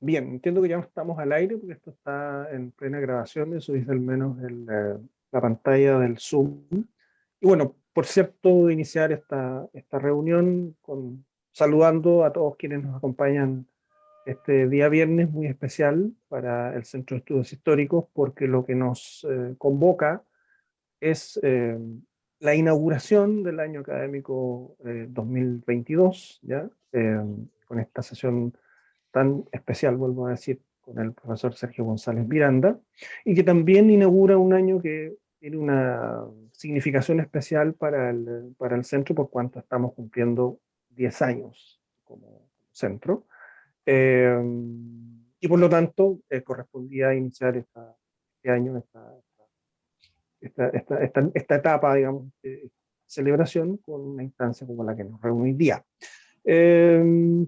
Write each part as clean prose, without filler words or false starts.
Bien, entiendo que ya estamos al aire porque esto está en plena grabación, eso dice al menos la pantalla del Zoom. Y bueno, por cierto, de iniciar esta reunión saludando a todos quienes nos acompañan este día viernes muy especial para el Centro de Estudios Históricos, porque lo que nos convoca es la inauguración del año académico 2022, ¿ya? Con esta sesión tan especial, vuelvo a decir, con el profesor Sergio González Miranda, y que también inaugura un año que tiene una significación especial para el centro, por cuanto estamos cumpliendo 10 años como centro. Eh, y por lo tanto, correspondía iniciar este año, esta etapa, digamos, de celebración con una instancia como la que nos reúne hoy día.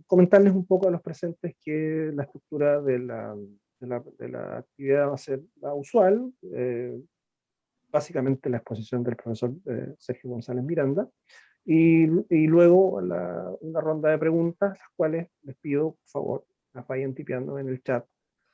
Comentarles un poco a los presentes que la estructura de la actividad va a ser la usual, básicamente la exposición del profesor Sergio González Miranda, y luego una ronda de preguntas, las cuales les pido, por favor, las vayan tipeando en el chat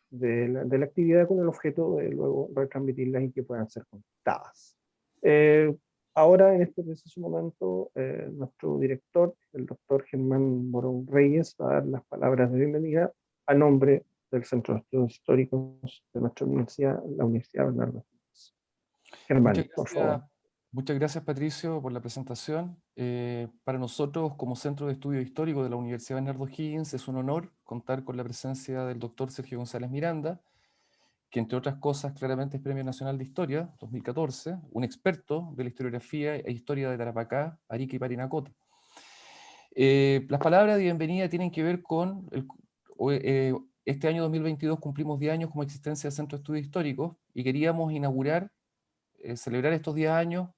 de la actividad con el objeto de luego retransmitirlas y que puedan ser contestadas. Eh, Ahora, en este preciso momento, nuestro director, el doctor Germán Morón Reyes, va a dar las palabras de bienvenida a nombre del Centro de Estudios Históricos de nuestra universidad, la Universidad Bernardo Higgins. Muchas Germán, por gracias, favor. muchas gracias Patricio por la presentación. Para nosotros, como Centro de Estudios Históricos de la Universidad Bernardo Higgins, es un honor contar con la presencia del doctor Sergio González Miranda, que entre otras cosas claramente es Premio Nacional de Historia 2014, un experto de la historiografía e historia de Tarapacá, Arica y Parinacota. Las palabras de bienvenida tienen que ver con este año 2022 cumplimos 10 años como existencia del Centro de Estudios Históricos y queríamos celebrar estos 10 años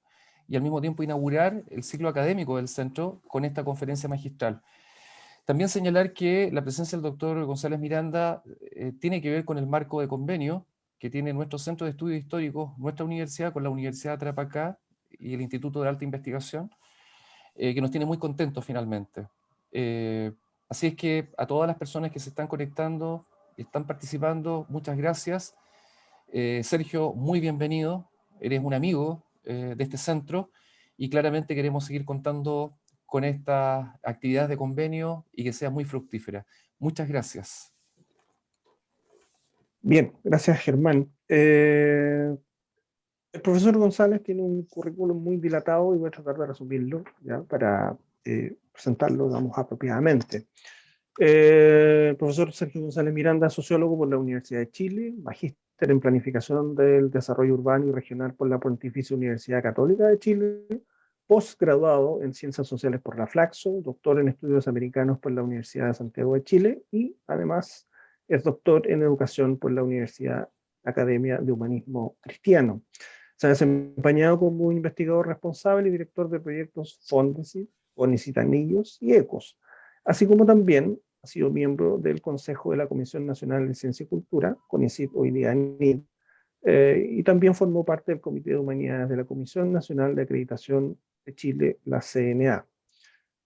y al mismo tiempo inaugurar el ciclo académico del centro con esta conferencia magistral. También señalar que la presencia del doctor González Miranda tiene que ver con el marco de convenio que tiene nuestro Centro de Estudios Históricos, nuestra universidad, con la Universidad de Tarapacá y el Instituto de Alta Investigación, que nos tiene muy contentos finalmente. Así es que a todas las personas que se están conectando y están participando, muchas gracias. Sergio, muy bienvenido. Eres un amigo de este centro y claramente queremos seguir contando con estas actividades de convenio y que sea muy fructífera. Muchas gracias. Bien, gracias, Germán. El profesor González tiene un currículum muy dilatado y voy a tratar de resumirlo ya para presentarlo, digamos, apropiadamente. El profesor Sergio González Miranda, sociólogo por la Universidad de Chile, magíster en planificación del desarrollo urbano y regional por la Pontificia Universidad Católica de Chile, postgraduado en ciencias sociales por la Flaxo, doctor en estudios americanos por la Universidad de Santiago de Chile y además es doctor en educación por la Universidad Academia de Humanismo Cristiano. Se ha desempeñado como investigador responsable y director de proyectos Fondesit, Onicitanillos y ECOS, así como también ha sido miembro del Consejo de la Comisión Nacional de Ciencia y Cultura, CONICIT hoy día NID, y también formó parte del Comité de Humanidades de la Comisión Nacional de Acreditación de Chile, la CNA.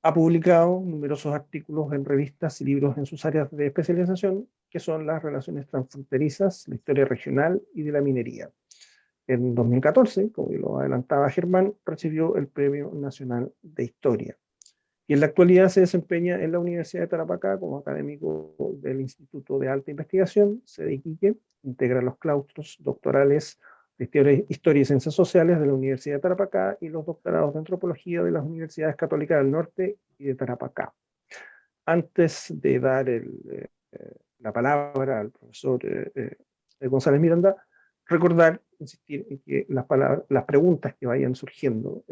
Ha publicado numerosos artículos en revistas y libros en sus áreas de especialización, que son las relaciones transfronterizas, la historia regional y de la minería. En 2014, como lo adelantaba Germán, recibió el Premio Nacional de Historia. Y en la actualidad se desempeña en la Universidad de Tarapacá como académico del Instituto de Alta Investigación, sede Iquique, integra los claustros doctorales de Historia y Ciencias Sociales de la Universidad de Tarapacá y los doctorados de Antropología de las Universidades Católicas del Norte y de Tarapacá. Antes de dar la palabra al profesor González Miranda, recordar, insistir en que las preguntas que vayan surgiendo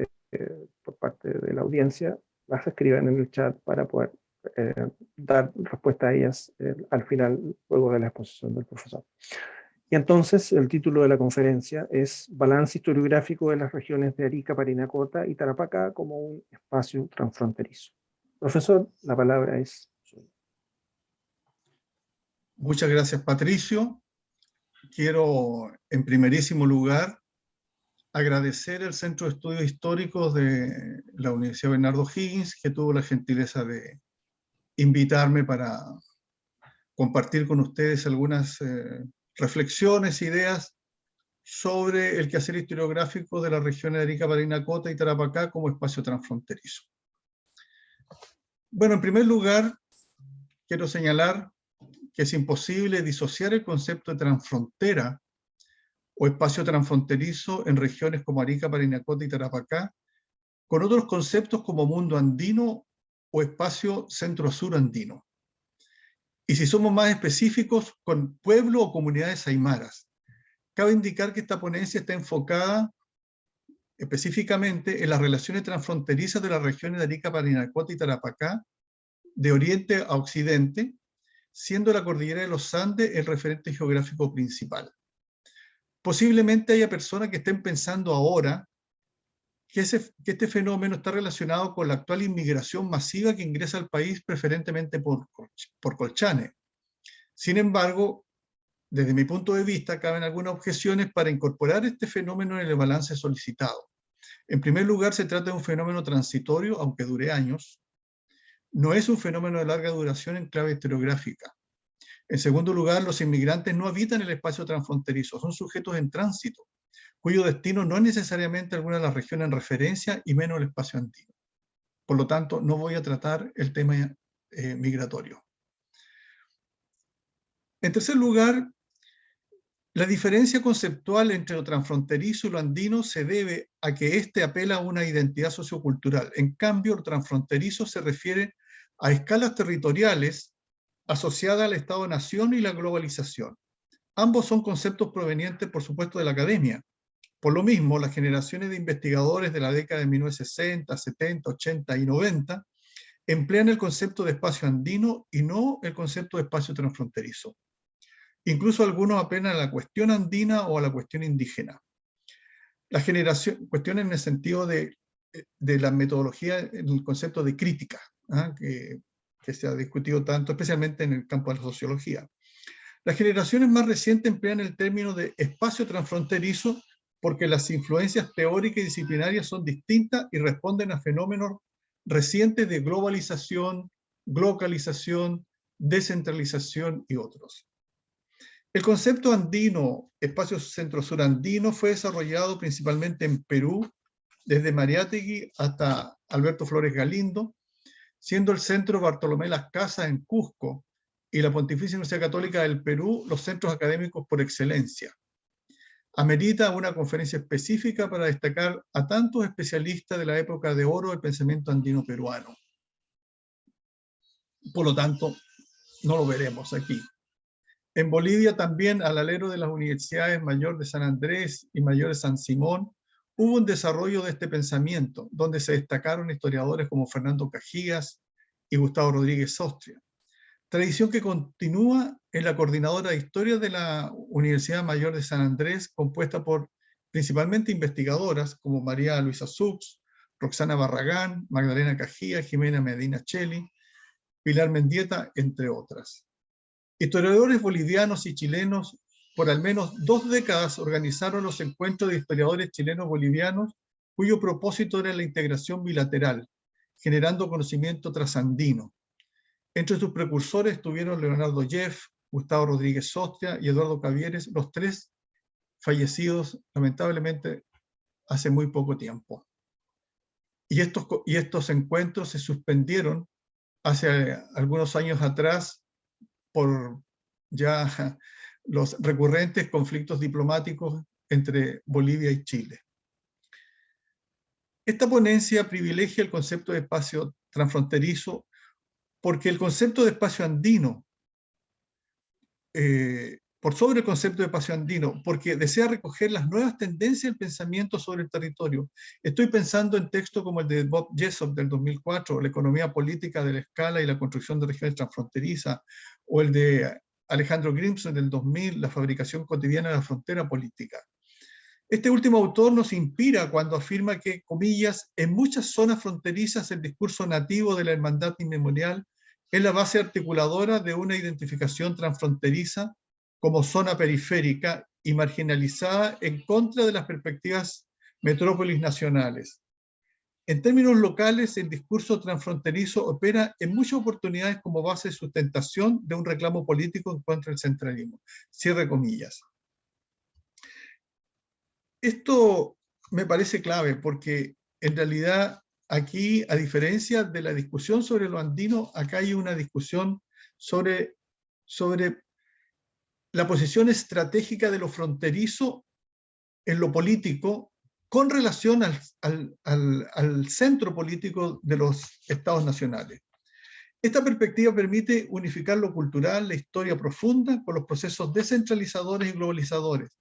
por parte de la audiencia las escriban en el chat para poder eh, dar respuesta a ellas al final, luego de la exposición del profesor. Y entonces el título de la conferencia es Balance historiográfico de las regiones de Arica, Parinacota y Tarapacá como un espacio transfronterizo. Profesor, la palabra es suya. Muchas gracias, Patricio. Quiero, en primerísimo lugar, agradecer al Centro de Estudios Históricos de la Universidad Bernardo Higgins, que tuvo la gentileza de invitarme para compartir con ustedes algunas reflexiones, ideas sobre el quehacer historiográfico de las regiones de Arica, Parinacota y Tarapacá como espacio transfronterizo. Bueno, en primer lugar, quiero señalar que es imposible disociar el concepto de transfrontera o espacio transfronterizo en regiones como Arica, Parinacota y Tarapacá con otros conceptos como mundo andino o espacio centro-sur andino. Y si somos más específicos, con pueblo o comunidades aymaras. Cabe indicar que esta ponencia está enfocada específicamente en las relaciones transfronterizas de las regiones de Arica, Parinacota y Tarapacá, de oriente a occidente, siendo la cordillera de los Andes el referente geográfico principal. Posiblemente haya personas que estén pensando ahora que este fenómeno está relacionado con la actual inmigración masiva que ingresa al país preferentemente por Colchane. Sin embargo, desde mi punto de vista, caben algunas objeciones para incorporar este fenómeno en el balance solicitado. En primer lugar, se trata de un fenómeno transitorio, aunque dure años. No es un fenómeno de larga duración en clave historiográfica. En segundo lugar, los inmigrantes no habitan el espacio transfronterizo, son sujetos en tránsito, cuyo destino no es necesariamente alguna de las regiones en referencia y menos el espacio andino. Por lo tanto, no voy a tratar el tema migratorio. En tercer lugar, la diferencia conceptual entre lo transfronterizo y lo andino se debe a que éste apela a una identidad sociocultural. En cambio, lo transfronterizo se refiere a escalas territoriales asociadas al Estado-Nación y la globalización. Ambos son conceptos provenientes, por supuesto, de la academia. Por lo mismo, las generaciones de investigadores de la década de 1960, 70, 80 y 90 emplean el concepto de espacio andino y no el concepto de espacio transfronterizo. Incluso algunos apelan a la cuestión andina o a la cuestión indígena. La cuestión en el sentido de la metodología, en el concepto de crítica, que se ha discutido tanto, especialmente en el campo de la sociología. Las generaciones más recientes emplean el término de espacio transfronterizo porque las influencias teóricas y disciplinarias son distintas y responden a fenómenos recientes de globalización, glocalización, descentralización y otros. El concepto andino, espacio centro-sur andino, fue desarrollado principalmente en Perú, desde Mariátegui hasta Alberto Flores Galindo, siendo el centro Bartolomé Las Casas en Cusco y la Pontificia Universidad Católica del Perú los centros académicos por excelencia. Amerita una conferencia específica para destacar a tantos especialistas de la época de oro del pensamiento andino peruano. Por lo tanto, no lo veremos aquí. En Bolivia también, al alero de las universidades Mayor de San Andrés y Mayor de San Simón, hubo un desarrollo de este pensamiento, donde se destacaron historiadores como Fernando Cajías y Gustavo Rodríguez Sostria. Tradición que continúa en la Coordinadora de Historia de la Universidad Mayor de San Andrés, compuesta por principalmente investigadoras como María Luisa Sux, Roxana Barragán, Magdalena Cajías, Jimena Medina Cheli, Pilar Mendieta, entre otras. Historiadores bolivianos y chilenos por al menos 2 décadas organizaron los encuentros de historiadores chilenos bolivianos, cuyo propósito era la integración bilateral, generando conocimiento trasandino. Entre sus precursores estuvieron Leonardo Jeff, Gustavo Rodríguez Sostria y Eduardo Cavieres, los 3 fallecidos lamentablemente hace muy poco tiempo. Y estos encuentros se suspendieron hace algunos años atrás por ya los recurrentes conflictos diplomáticos entre Bolivia y Chile. Esta ponencia privilegia el concepto de espacio transfronterizo porque el concepto de espacio andino, por sobre el concepto de espacio andino, porque desea recoger las nuevas tendencias del pensamiento sobre el territorio. Estoy pensando en textos como el de Bob Jessop del 2004, La economía política de la escala y la construcción de regiones transfronterizas, o el de Alejandro Grimson del 2000, La fabricación cotidiana de la frontera política. Este último autor nos inspira cuando afirma que, comillas, en muchas zonas fronterizas el discurso nativo de la hermandad inmemorial es la base articuladora de una identificación transfronteriza como zona periférica y marginalizada en contra de las perspectivas metrópolis nacionales. En términos locales, el discurso transfronterizo opera en muchas oportunidades como base de sustentación de un reclamo político en contra del centralismo. Cierre comillas. Esto me parece clave porque en realidad aquí, a diferencia de la discusión sobre lo andino, acá hay una discusión sobre la posición estratégica de lo fronterizo en lo político con relación al centro político de los estados nacionales. Esta perspectiva permite unificar lo cultural, la historia profunda, con los procesos descentralizadores y globalizadores.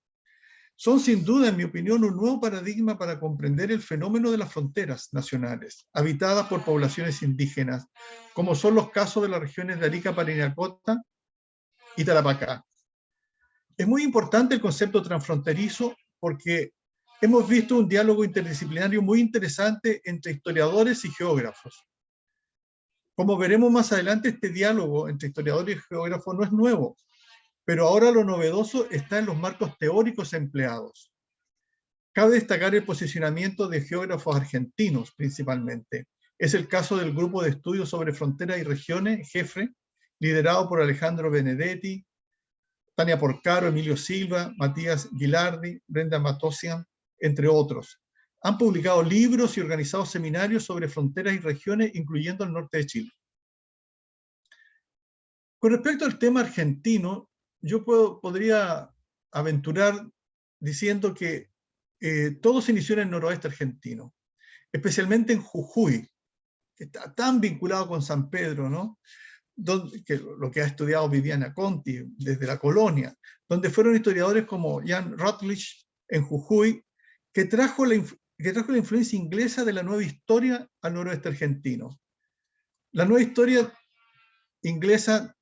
Son sin duda, en mi opinión, un nuevo paradigma para comprender el fenómeno de las fronteras nacionales, habitadas por poblaciones indígenas, como son los casos de las regiones de Arica, Parinacota y Tarapacá. Es muy importante el concepto transfronterizo porque hemos visto un diálogo interdisciplinario muy interesante entre historiadores y geógrafos. Como veremos más adelante, este diálogo entre historiadores y geógrafos no es nuevo, pero ahora lo novedoso está en los marcos teóricos empleados. Cabe destacar el posicionamiento de geógrafos argentinos principalmente. Es el caso del Grupo de Estudios sobre Fronteras y Regiones, GEFRE, liderado por Alejandro Benedetti, Tania Porcaro, Emilio Silva, Matías Gilardi, Brenda Matosian, entre otros. Han publicado libros y organizado seminarios sobre fronteras y regiones, incluyendo el norte de Chile. Con respecto al tema argentino, yo podría aventurar diciendo que todo se inició en el noroeste argentino, especialmente en Jujuy, que está tan vinculado con San Pedro, ¿no? Lo que ha estudiado Viviana Conti desde la colonia, donde fueron historiadores como Jan Rutledge en Jujuy, que trajo la influencia inglesa de la nueva historia al noroeste argentino. La nueva historia inglesa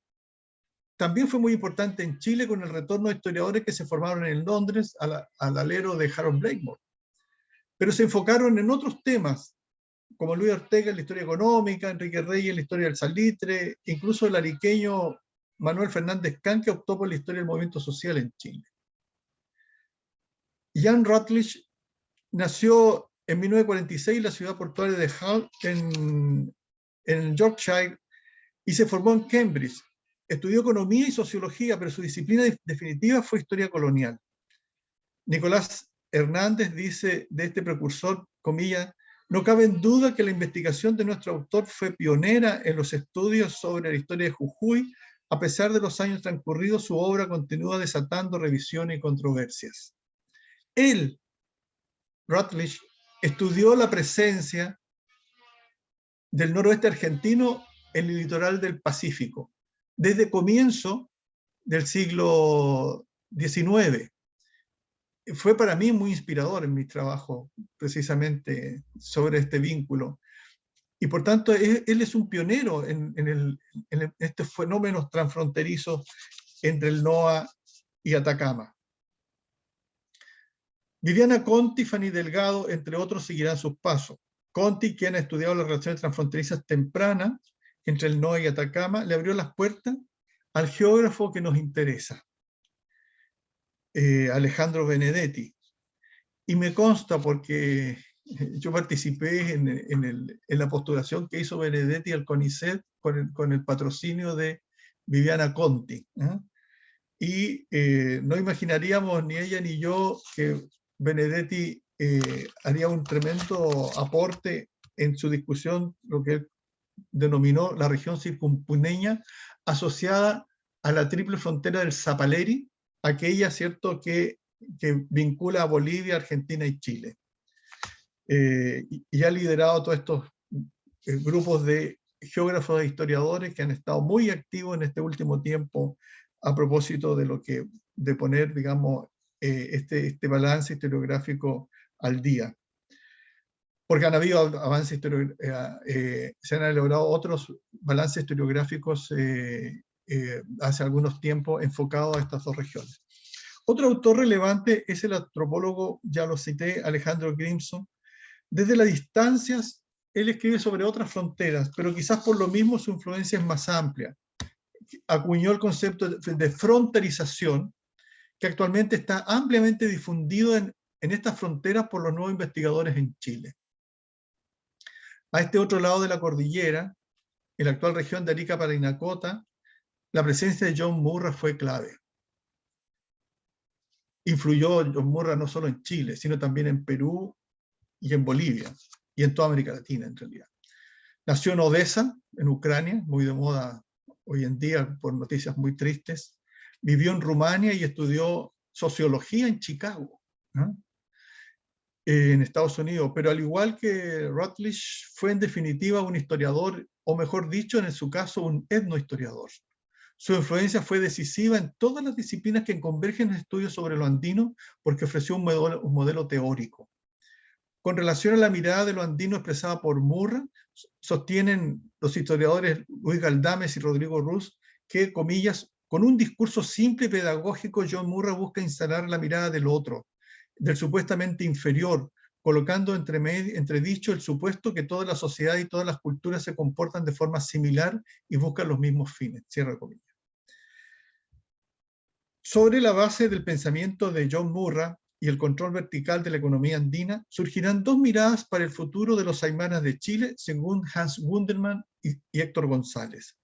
también fue muy importante en Chile con el retorno de historiadores que se formaron en Londres al alero de Harold Blakemore, pero se enfocaron en otros temas, como Luis Ortega en la historia económica, Enrique Reyes en la historia del salitre, incluso el ariqueño Manuel Fernández Can, que optó por la historia del movimiento social en Chile. Jan Rutledge nació en 1946 en la ciudad portuaria de Hull, en Yorkshire, y se formó en Cambridge. Estudió economía y sociología, pero su disciplina definitiva fue historia colonial. Nicolás Hernández dice de este precursor, comillas, no cabe en duda que la investigación de nuestro autor fue pionera en los estudios sobre la historia de Jujuy. A pesar de los años transcurridos, su obra continúa desatando revisiones y controversias. Él, Rutledge, estudió la presencia del noroeste argentino en el litoral del Pacífico, desde comienzo del siglo XIX. Fue para mí muy inspirador en mi trabajo, precisamente sobre este vínculo. Y por tanto, él es un pionero en estos fenómenos transfronterizos entre el NOA y Atacama. Viviana Conti y Fanny Delgado, entre otros, seguirán sus pasos. Conti, quien ha estudiado las relaciones transfronterizas tempranas entre el NOA y Atacama, le abrió las puertas al geógrafo que nos interesa, Alejandro Benedetti. Y me consta porque yo participé en la postulación que hizo Benedetti al CONICET con el patrocinio de Viviana Conti. Y no imaginaríamos ni ella ni yo que Benedetti haría un tremendo aporte en su discusión, lo que él denominó la región circunpuneña, asociada a la triple frontera del Zapaleri, aquella, ¿cierto?, que vincula a Bolivia, Argentina y Chile. Y ha liderado todos estos grupos de geógrafos e historiadores que han estado muy activos en este último tiempo a propósito de poner, digamos, este balance historiográfico al día. Porque han habido avances, se han elaborado otros balances historiográficos hace algunos tiempos enfocados a estas dos regiones. Otro autor relevante es el antropólogo, ya lo cité, Alejandro Grimson. Desde las distancias, él escribe sobre otras fronteras, pero quizás por lo mismo su influencia es más amplia. Acuñó el concepto de fronterización, que actualmente está ampliamente difundido en estas fronteras por los nuevos investigadores en Chile. A este otro lado de la cordillera, en la actual región de Arica Parinacota, la presencia de John Murray fue clave. Influyó John Murray no solo en Chile, sino también en Perú y en Bolivia, y en toda América Latina en realidad. Nació en Odessa, en Ucrania, muy de moda hoy en día por noticias muy tristes. Vivió en Rumania y estudió sociología en Chicago, ¿no? En Estados Unidos, pero al igual que Routledge, fue en definitiva un historiador, o mejor dicho, en su caso, un etnohistoriador. Su influencia fue decisiva en todas las disciplinas que convergen en estudios sobre lo andino, porque ofreció un modelo teórico. Con relación a la mirada de lo andino expresada por Murray, sostienen los historiadores Luis Galdames y Rodrigo Ruz que, comillas, con un discurso simple y pedagógico, John Murray busca instalar la mirada del otro, del supuestamente inferior, colocando entredicho el supuesto que toda la sociedad y todas las culturas se comportan de forma similar y buscan los mismos fines. Cierra comillas. Sobre la base del pensamiento de John Murray y el control vertical de la economía andina, surgirán dos miradas para el futuro de los aymaras de Chile, según Hans Gundermann y Héctor González.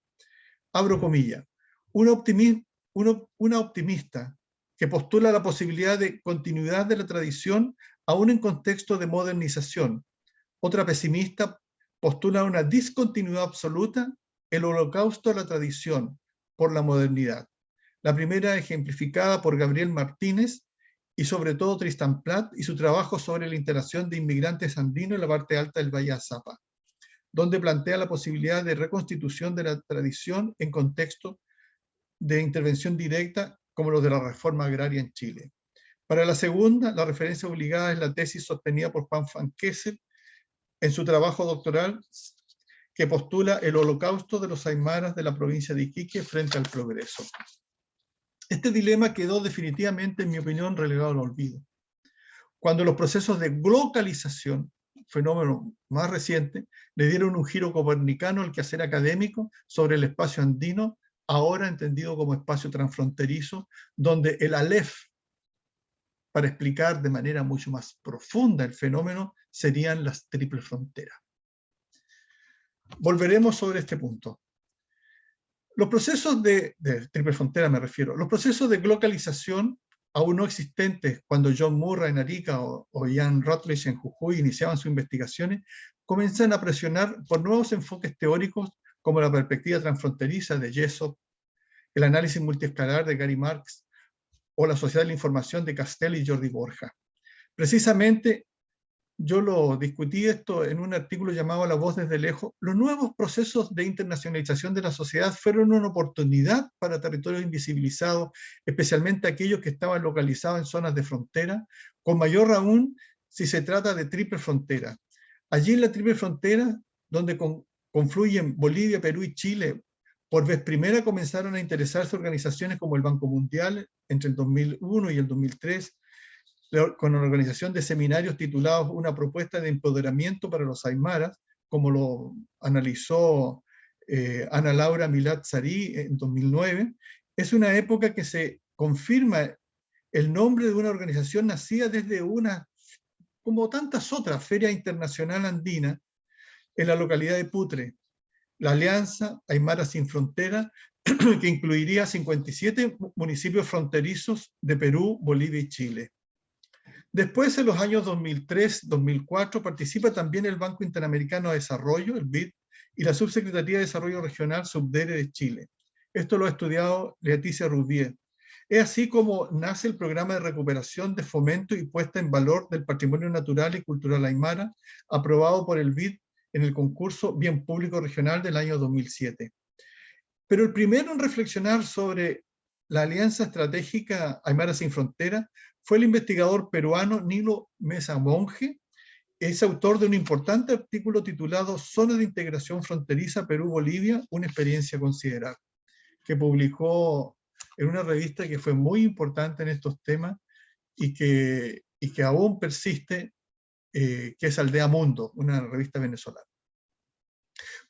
Abro comillas. Una optimista que postula la posibilidad de continuidad de la tradición aún en contexto de modernización. Otra pesimista postula una discontinuidad absoluta, el holocausto a la tradición por la modernidad. La primera ejemplificada por Gabriel Martínez y sobre todo Tristan Platt y su trabajo sobre la interacción de inmigrantes andinos en la parte alta del Valle Azapa, donde plantea la posibilidad de reconstitución de la tradición en contexto de intervención directa como los de la reforma agraria en Chile. Para la segunda, la referencia obligada es la tesis sostenida por Juan van Kessel en su trabajo doctoral que postula el holocausto de los aymaras de la provincia de Iquique frente al progreso. Este dilema quedó definitivamente, en mi opinión, relegado al olvido. Cuando los procesos de globalización, fenómeno más reciente, le dieron un giro copernicano al quehacer académico sobre el espacio andino, ahora entendido como espacio transfronterizo, donde el Aleph, para explicar de manera mucho más profunda el fenómeno, serían las triples fronteras. Volveremos sobre este punto. Los procesos de triple frontera me refiero, los procesos de globalización aún no existentes cuando John Murray en Arica o Ian Routledge en Jujuy iniciaban sus investigaciones, comienzan a presionar por nuevos enfoques teóricos como la perspectiva transfronteriza de Jessop, el análisis multiescalar de Gary Marx o la sociedad de la información de Castell y Jordi Borja. Precisamente, yo lo discutí esto en un artículo llamado La voz desde lejos. Los nuevos procesos de internacionalización de la sociedad fueron una oportunidad para territorios invisibilizados, especialmente aquellos que estaban localizados en zonas de frontera, con mayor aún si se trata de triple frontera. Allí en la triple frontera, donde confluyen Bolivia, Perú y Chile, por vez primera comenzaron a interesarse organizaciones como el Banco Mundial entre el 2001 y el 2003, con una organización de seminarios titulados Una propuesta de empoderamiento para los aymaras, como lo analizó Ana Laura Milat-Zarí en 2009. Es una época que se confirma el nombre de una organización nacida desde una, como tantas otras, Feria Internacional Andina en la localidad de Putre, la Alianza Aymara Sin Frontera, que incluiría 57 municipios fronterizos de Perú, Bolivia y Chile. Después, en los años 2003-2004, participa también el Banco Interamericano de Desarrollo, el BID, y la Subsecretaría de Desarrollo Regional Subdere de Chile. Esto lo ha estudiado Leticia Rouvier. Es así como nace el programa de recuperación, de fomento y puesta en valor del patrimonio natural y cultural aymara, aprobado por el BID en el concurso Bien Público Regional del año 2007. Pero el primero en reflexionar sobre la Alianza Estratégica Aymara Sin Frontera fue el investigador peruano Nilo Mesa Monge. Es autor de un importante artículo titulado Zona de Integración Fronteriza Perú-Bolivia, una experiencia a considerar, que publicó en una revista que fue muy importante en estos temas y que aún persiste, que es Aldea Mundo, una revista venezolana.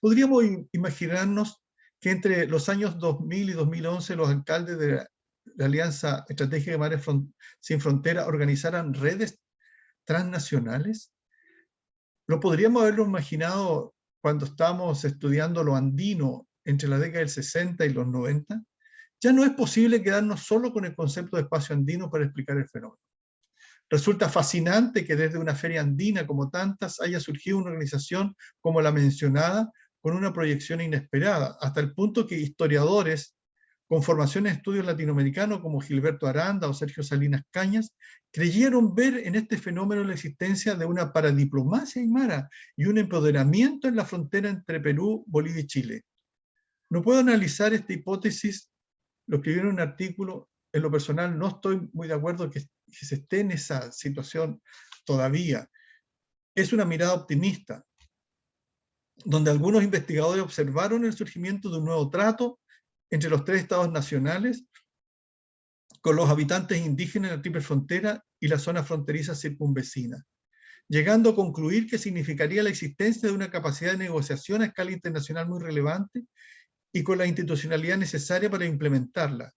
Podríamos imaginarnos que entre los años 2000 y 2011 los alcaldes de la Alianza Estratégica de Mares Sin Frontera organizaran redes transnacionales no podríamos haberlo imaginado cuando estábamos estudiando lo andino entre la década del 60 y los 90. Ya no es posible quedarnos solo con el concepto de espacio andino para explicar el fenómeno. Resulta fascinante que desde una feria andina como tantas haya surgido una organización como la mencionada con una proyección inesperada, hasta el punto que historiadores con formación en estudios latinoamericanos como Gilberto Aranda o Sergio Salinas Cañas creyeron ver en este fenómeno la existencia de una paradiplomacia aymara y un empoderamiento en la frontera entre Perú, Bolivia y Chile. No puedo analizar esta hipótesis, lo escribí en un artículo. En lo personal no estoy muy de acuerdo que se esté en esa situación todavía. Es una mirada optimista, donde algunos investigadores observaron el surgimiento de un nuevo trato entre los tres estados nacionales con los habitantes indígenas de la triple frontera y la zona fronteriza circunvecina, llegando a concluir que significaría la existencia de una capacidad de negociación a escala internacional muy relevante y con la institucionalidad necesaria para implementarla.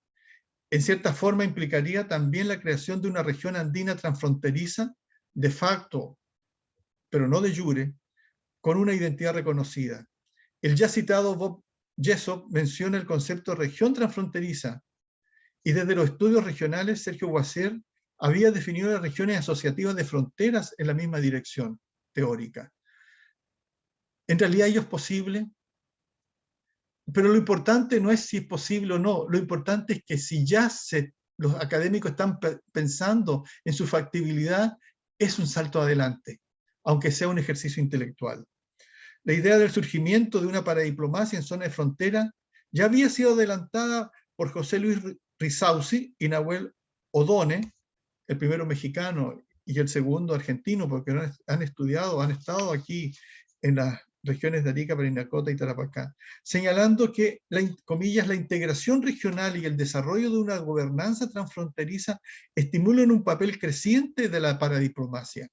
En cierta forma implicaría también la creación de una región andina transfronteriza, de facto, pero no de jure, con una identidad reconocida. El ya citado Bob Jessop menciona el concepto de región transfronteriza, y desde los estudios regionales, Sergio Guaser había definido las regiones asociativas de fronteras en la misma dirección teórica. En realidad ello es posible, pero lo importante no es si es posible o no, lo importante es que si ya los académicos están pensando en su factibilidad, es un salto adelante, aunque sea un ejercicio intelectual. La idea del surgimiento de una paradiplomacia en zona de frontera ya había sido adelantada por José Luis Risauzi y Nahuel Odone, el primero mexicano y el segundo argentino, porque han estudiado, han estado aquí en las regiones de Arica, Parinacota y Tarapacá, señalando que, comillas, la integración regional y el desarrollo de una gobernanza transfronteriza estimulan un papel creciente de la paradiplomacia.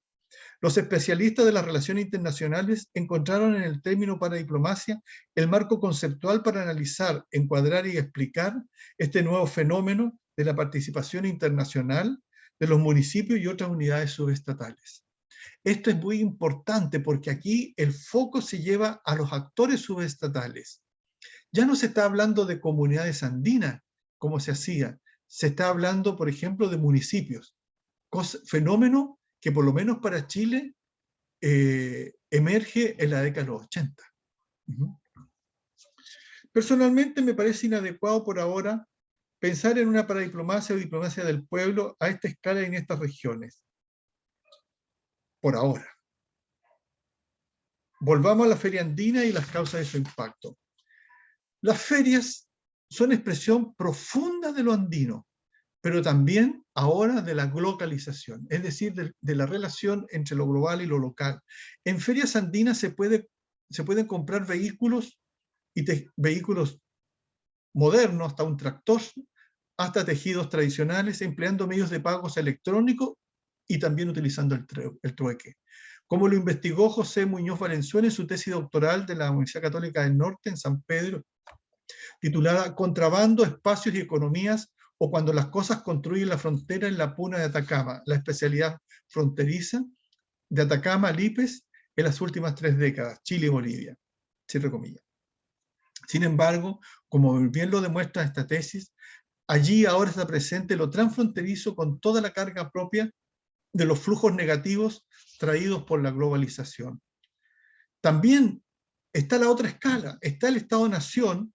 Los especialistas de las relaciones internacionales encontraron en el término paradiplomacia el marco conceptual para analizar, encuadrar y explicar este nuevo fenómeno de la participación internacional de los municipios y otras unidades subestatales. Esto es muy importante porque aquí el foco se lleva a los actores subestatales. Ya no se está hablando de comunidades andinas, como se hacía. Se está hablando, por ejemplo, de municipios. Fenómeno que por lo menos para Chile emerge en la década de los 80. Personalmente me parece inadecuado por ahora pensar en una paradiplomacia o diplomacia del pueblo a esta escala y en estas regiones. Por ahora. Volvamos a la feria andina y las causas de su impacto. Las ferias son expresión profunda de lo andino, pero también ahora de la globalización, es decir, de la relación entre lo global y lo local. En ferias andinas se pueden comprar vehículos, vehículos modernos, hasta un tractor, hasta tejidos tradicionales, empleando medios de pagos electrónicos y también utilizando el trueque. Como lo investigó José Muñoz Valenzuela en su tesis doctoral de la Universidad Católica del Norte en San Pedro, titulada Contrabando, Espacios y Economías, o cuando las cosas construyen la frontera en la Puna de Atacama, la especialidad fronteriza de Atacama, Lípez, en las últimas 3 décadas, Chile y Bolivia. Cierro comillas. Sin embargo, como bien lo demuestra esta tesis, allí ahora está presente lo transfronterizo con toda la carga propia de los flujos negativos traídos por la globalización. También está la otra escala, está el Estado-Nación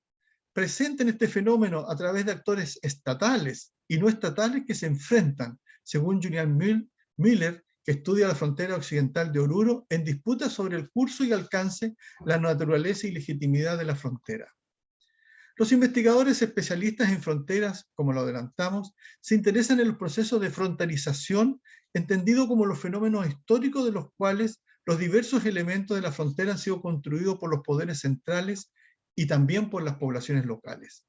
presente en este fenómeno a través de actores estatales y no estatales que se enfrentan, según Julian Miller, que estudia la frontera occidental de Oruro, en disputa sobre el curso y alcance, la naturaleza y legitimidad de la frontera. Los investigadores especialistas en fronteras, como lo adelantamos, se interesan en el proceso de fronterización, entendido como los fenómenos históricos de los cuales los diversos elementos de la frontera han sido construidos por los poderes centrales y también por las poblaciones locales.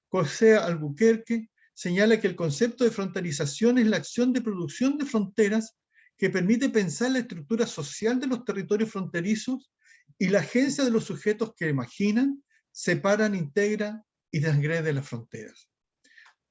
José Albuquerque señala que el concepto de fronterización es la acción de producción de fronteras que permite pensar la estructura social de los territorios fronterizos y la agencia de los sujetos que imaginan, separan, integran y transgreden las fronteras.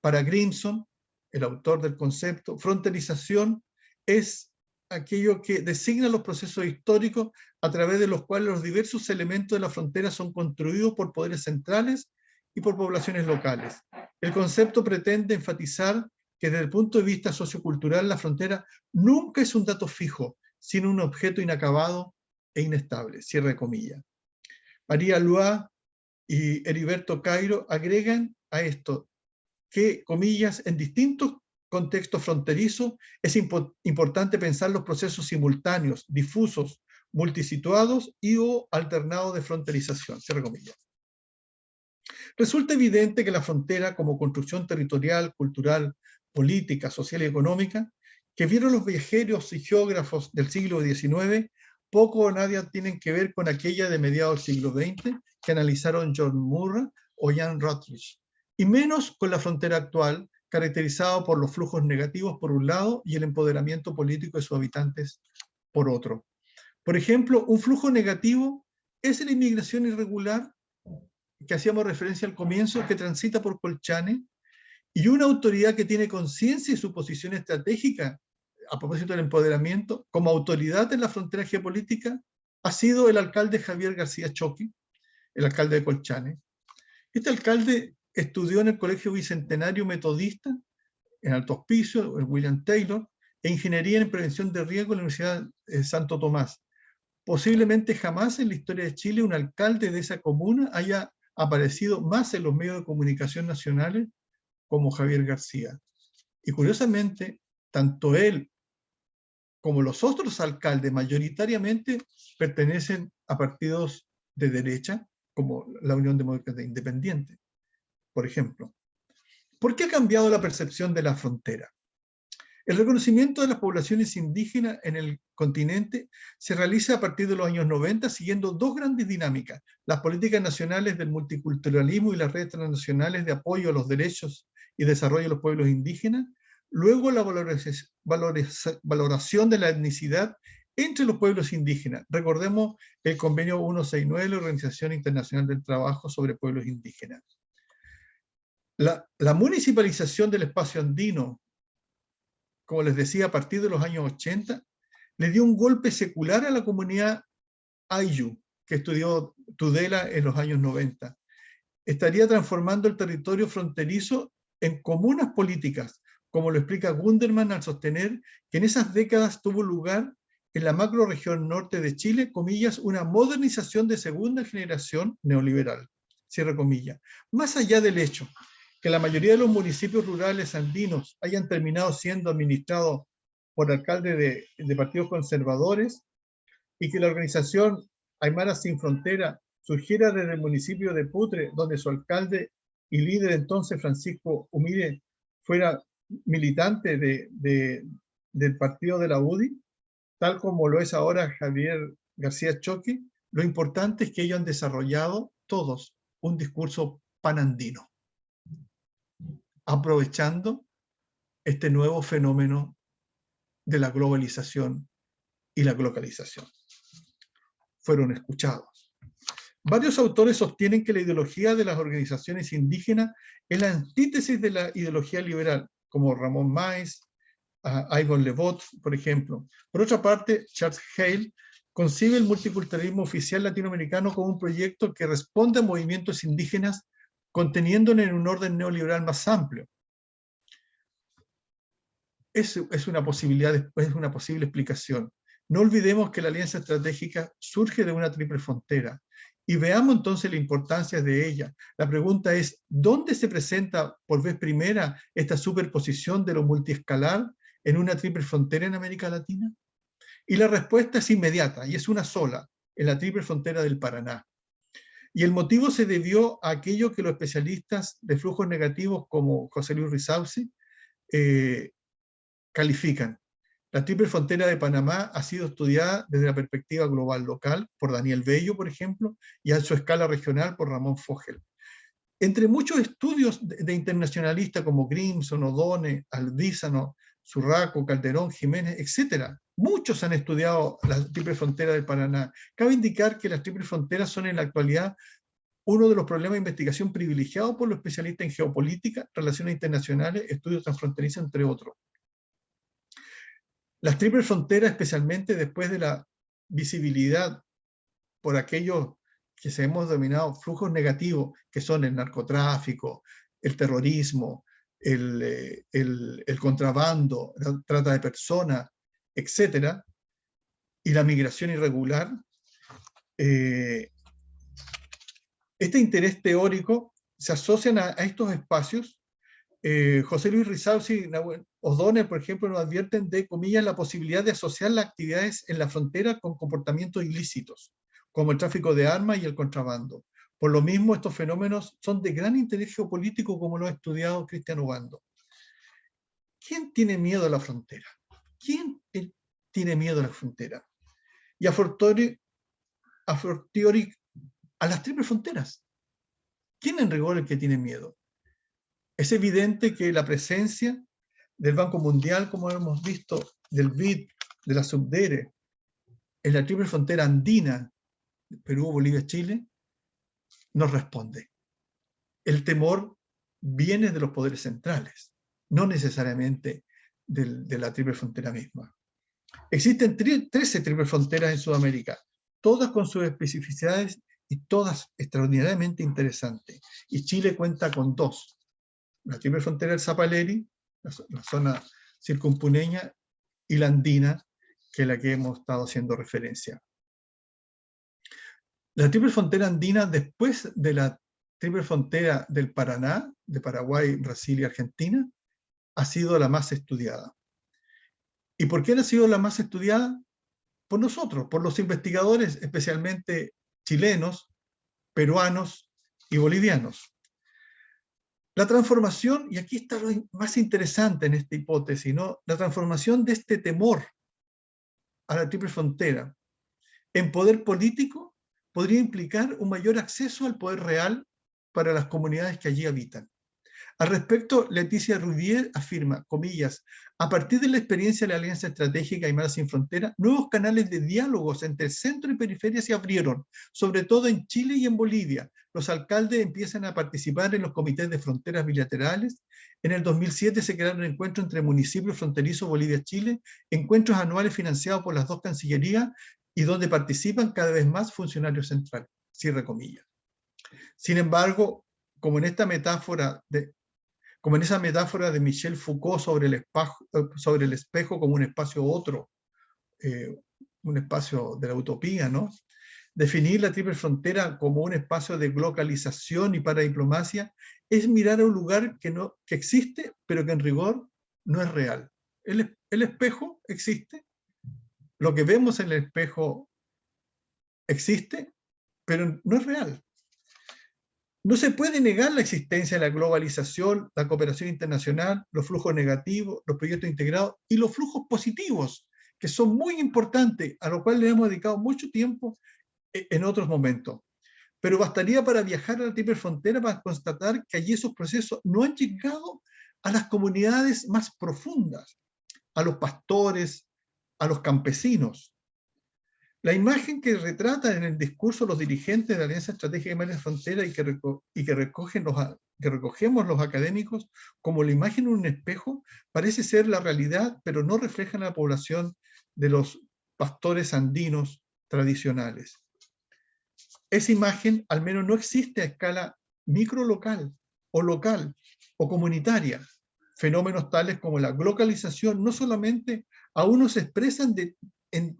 Para Grimson, el autor del concepto, fronterización es aquello que designa los procesos históricos a través de los cuales los diversos elementos de la frontera son construidos por poderes centrales y por poblaciones locales. El concepto pretende enfatizar que desde el punto de vista sociocultural la frontera nunca es un dato fijo, sino un objeto inacabado e inestable, cierre comillas. María Loa y Heriberto Cairo agregan a esto que, comillas, en distintos contextos fronterizos es importante pensar los procesos simultáneos, difusos, multisituados y o alternados de fronterización, cierre comillas. Resulta evidente que la frontera como construcción territorial, cultural, política, social y económica, que vieron los viajeros y geógrafos del siglo XIX, poco o nada tienen que ver con aquella de mediados del siglo XX que analizaron John Moore o Jan Routledge, y menos con la frontera actual, caracterizada por los flujos negativos por un lado y el empoderamiento político de sus habitantes por otro. Por ejemplo, un flujo negativo es la inmigración irregular que hacíamos referencia al comienzo, que transita por Colchane, y una autoridad que tiene conciencia de su posición estratégica, a propósito del empoderamiento, como autoridad en la frontera geopolítica, ha sido el alcalde Javier García Choqui, el alcalde de Colchane. Este alcalde estudió en el Colegio Bicentenario Metodista, en Alto Hospicio, en William Taylor, e Ingeniería en Prevención de Riesgo en la Universidad de Santo Tomás. Posiblemente jamás en la historia de Chile un alcalde de esa comuna haya aparecido más en los medios de comunicación nacionales como Javier García. Y curiosamente, tanto él como los otros alcaldes mayoritariamente pertenecen a partidos de derecha, como la Unión Demócrata Independiente, por ejemplo. ¿Por qué ha cambiado la percepción de la frontera? El reconocimiento de las poblaciones indígenas en el continente se realiza a partir de los años 90 siguiendo dos grandes dinámicas: las políticas nacionales del multiculturalismo y las redes transnacionales de apoyo a los derechos y desarrollo de los pueblos indígenas, luego la valoración de la etnicidad entre los pueblos indígenas. Recordemos el convenio 169 de la Organización Internacional del Trabajo sobre Pueblos Indígenas. La municipalización del espacio andino, como les decía, a partir de los años 80, le dio un golpe secular a la comunidad Ayllu, que estudió Tudela en los años 90. Estaría transformando el territorio fronterizo en comunas políticas, como lo explica Gunderman al sostener que en esas décadas tuvo lugar en la macroregión norte de Chile, comillas, una modernización de segunda generación neoliberal, cierre comillas. Más allá del hecho que la mayoría de los municipios rurales andinos hayan terminado siendo administrados por alcaldes de partidos conservadores y que la organización Aymara Sin Frontera surgiera desde el municipio de Putre, donde su alcalde y líder entonces, Francisco Humide, fuera militante del partido de la UDI, tal como lo es ahora Javier García Choqui, lo importante es que ellos han desarrollado todos un discurso panandino, aprovechando este nuevo fenómeno de la globalización y la globalización. Fueron escuchados. Varios autores sostienen que la ideología de las organizaciones indígenas es la antítesis de la ideología liberal, como Ramón Maes, Ivan Levot, por ejemplo. Por otra parte, Charles Hale concibe el multiculturalismo oficial latinoamericano como un proyecto que responde a movimientos indígenas conteniéndolo en un orden neoliberal más amplio. Es una posibilidad, es una posible explicación. No olvidemos que la alianza estratégica surge de una triple frontera, y veamos entonces la importancia de ella. La pregunta es, ¿dónde se presenta por vez primera esta superposición de lo multiescalar en una triple frontera en América Latina? Y la respuesta es inmediata, y es una sola, en la triple frontera del Paraná. Y el motivo se debió a aquello que los especialistas de flujos negativos como José Luis Risauzi califican. La triple frontera de Panamá ha sido estudiada desde la perspectiva global local por Daniel Bello, por ejemplo, y a su escala regional por Ramón Fogel. Entre muchos estudios de internacionalistas como Grimson, O'Donnell, Aldízano, Zurraco, Calderón, Jiménez, etc., muchos han estudiado la triple frontera del Paraná. Cabe indicar que las triples fronteras son en la actualidad uno de los problemas de investigación privilegiados por los especialistas en geopolítica, relaciones internacionales, estudios transfronterizos, entre otros. Las triples fronteras, especialmente después de la visibilidad por aquellos que se hemos denominado flujos negativos, que son el narcotráfico, el terrorismo, el contrabando, la trata de personas, etc., y la migración irregular, este interés teórico se asocian a estos espacios. José Luis Rizauzi y O'Donnell, por ejemplo, nos advierten de, comillas, la posibilidad de asociar las actividades en la frontera con comportamientos ilícitos, como el tráfico de armas y el contrabando. Por lo mismo, estos fenómenos son de gran interés geopolítico, como lo ha estudiado Cristian Obando. ¿Quién tiene miedo a la frontera? ¿Quién tiene miedo a la frontera? Y a fortiori a las triples fronteras. ¿Quién en rigor es el que tiene miedo? Es evidente que la presencia del Banco Mundial, como hemos visto, del BID, de la Subdere, en la triple frontera andina, Perú, Bolivia, Chile, nos responde. El temor viene de los poderes centrales, no necesariamente de la triple frontera misma. Existen 13 triple fronteras en Sudamérica, todas con sus especificidades y todas extraordinariamente interesantes. Y Chile cuenta con 2. La triple frontera del Zapaleri, la zona circumpuneña, y la andina, que es la que hemos estado haciendo referencia. La triple frontera andina, después de la triple frontera del Paraná, de Paraguay, Brasil y Argentina, ha sido la más estudiada. ¿Y por qué ha sido la más estudiada? Por nosotros, por los investigadores, especialmente chilenos, peruanos y bolivianos. La transformación, y aquí está lo más interesante en esta hipótesis, ¿no? La transformación de este temor a la triple frontera en poder político podría implicar un mayor acceso al poder real para las comunidades que allí habitan. Al respecto, Leticia Rudier afirma, comillas, a partir de la experiencia de la Alianza Estratégica Aymara Sin Frontera, nuevos canales de diálogos entre el centro y periferia se abrieron, sobre todo en Chile y en Bolivia. Los alcaldes empiezan a participar en los comités de fronteras bilaterales. En el 2007 se crearon encuentros entre municipios fronterizos Bolivia-Chile, encuentros anuales financiados por las 2 cancillerías y donde participan cada vez más funcionarios centrales. Cierre comillas. Sin embargo, como en esa metáfora de Michel Foucault sobre el espejo como un espacio otro, un espacio de la utopía, ¿no? Definir la triple frontera como un espacio de globalización y paradiplomacia es mirar a un lugar que existe, pero que en rigor no es real. El espejo existe, lo que vemos en el espejo existe, pero no es real. No se puede negar la existencia de la globalización, la cooperación internacional, los flujos negativos, los proyectos integrados y los flujos positivos, que son muy importantes, a lo cual le hemos dedicado mucho tiempo en otros momentos. Pero bastaría para viajar a la triple frontera para constatar que allí esos procesos no han llegado a las comunidades más profundas, a los pastores, a los campesinos. La imagen que retratan en el discurso los dirigentes de la Alianza Estratégica de Aymara Frontera y que recogemos los académicos como la imagen en un espejo, parece ser la realidad, pero no refleja la población de los pastores andinos tradicionales. Esa imagen al menos no existe a escala microlocal o comunitaria. Fenómenos tales como la globalización no solamente aún no se expresan en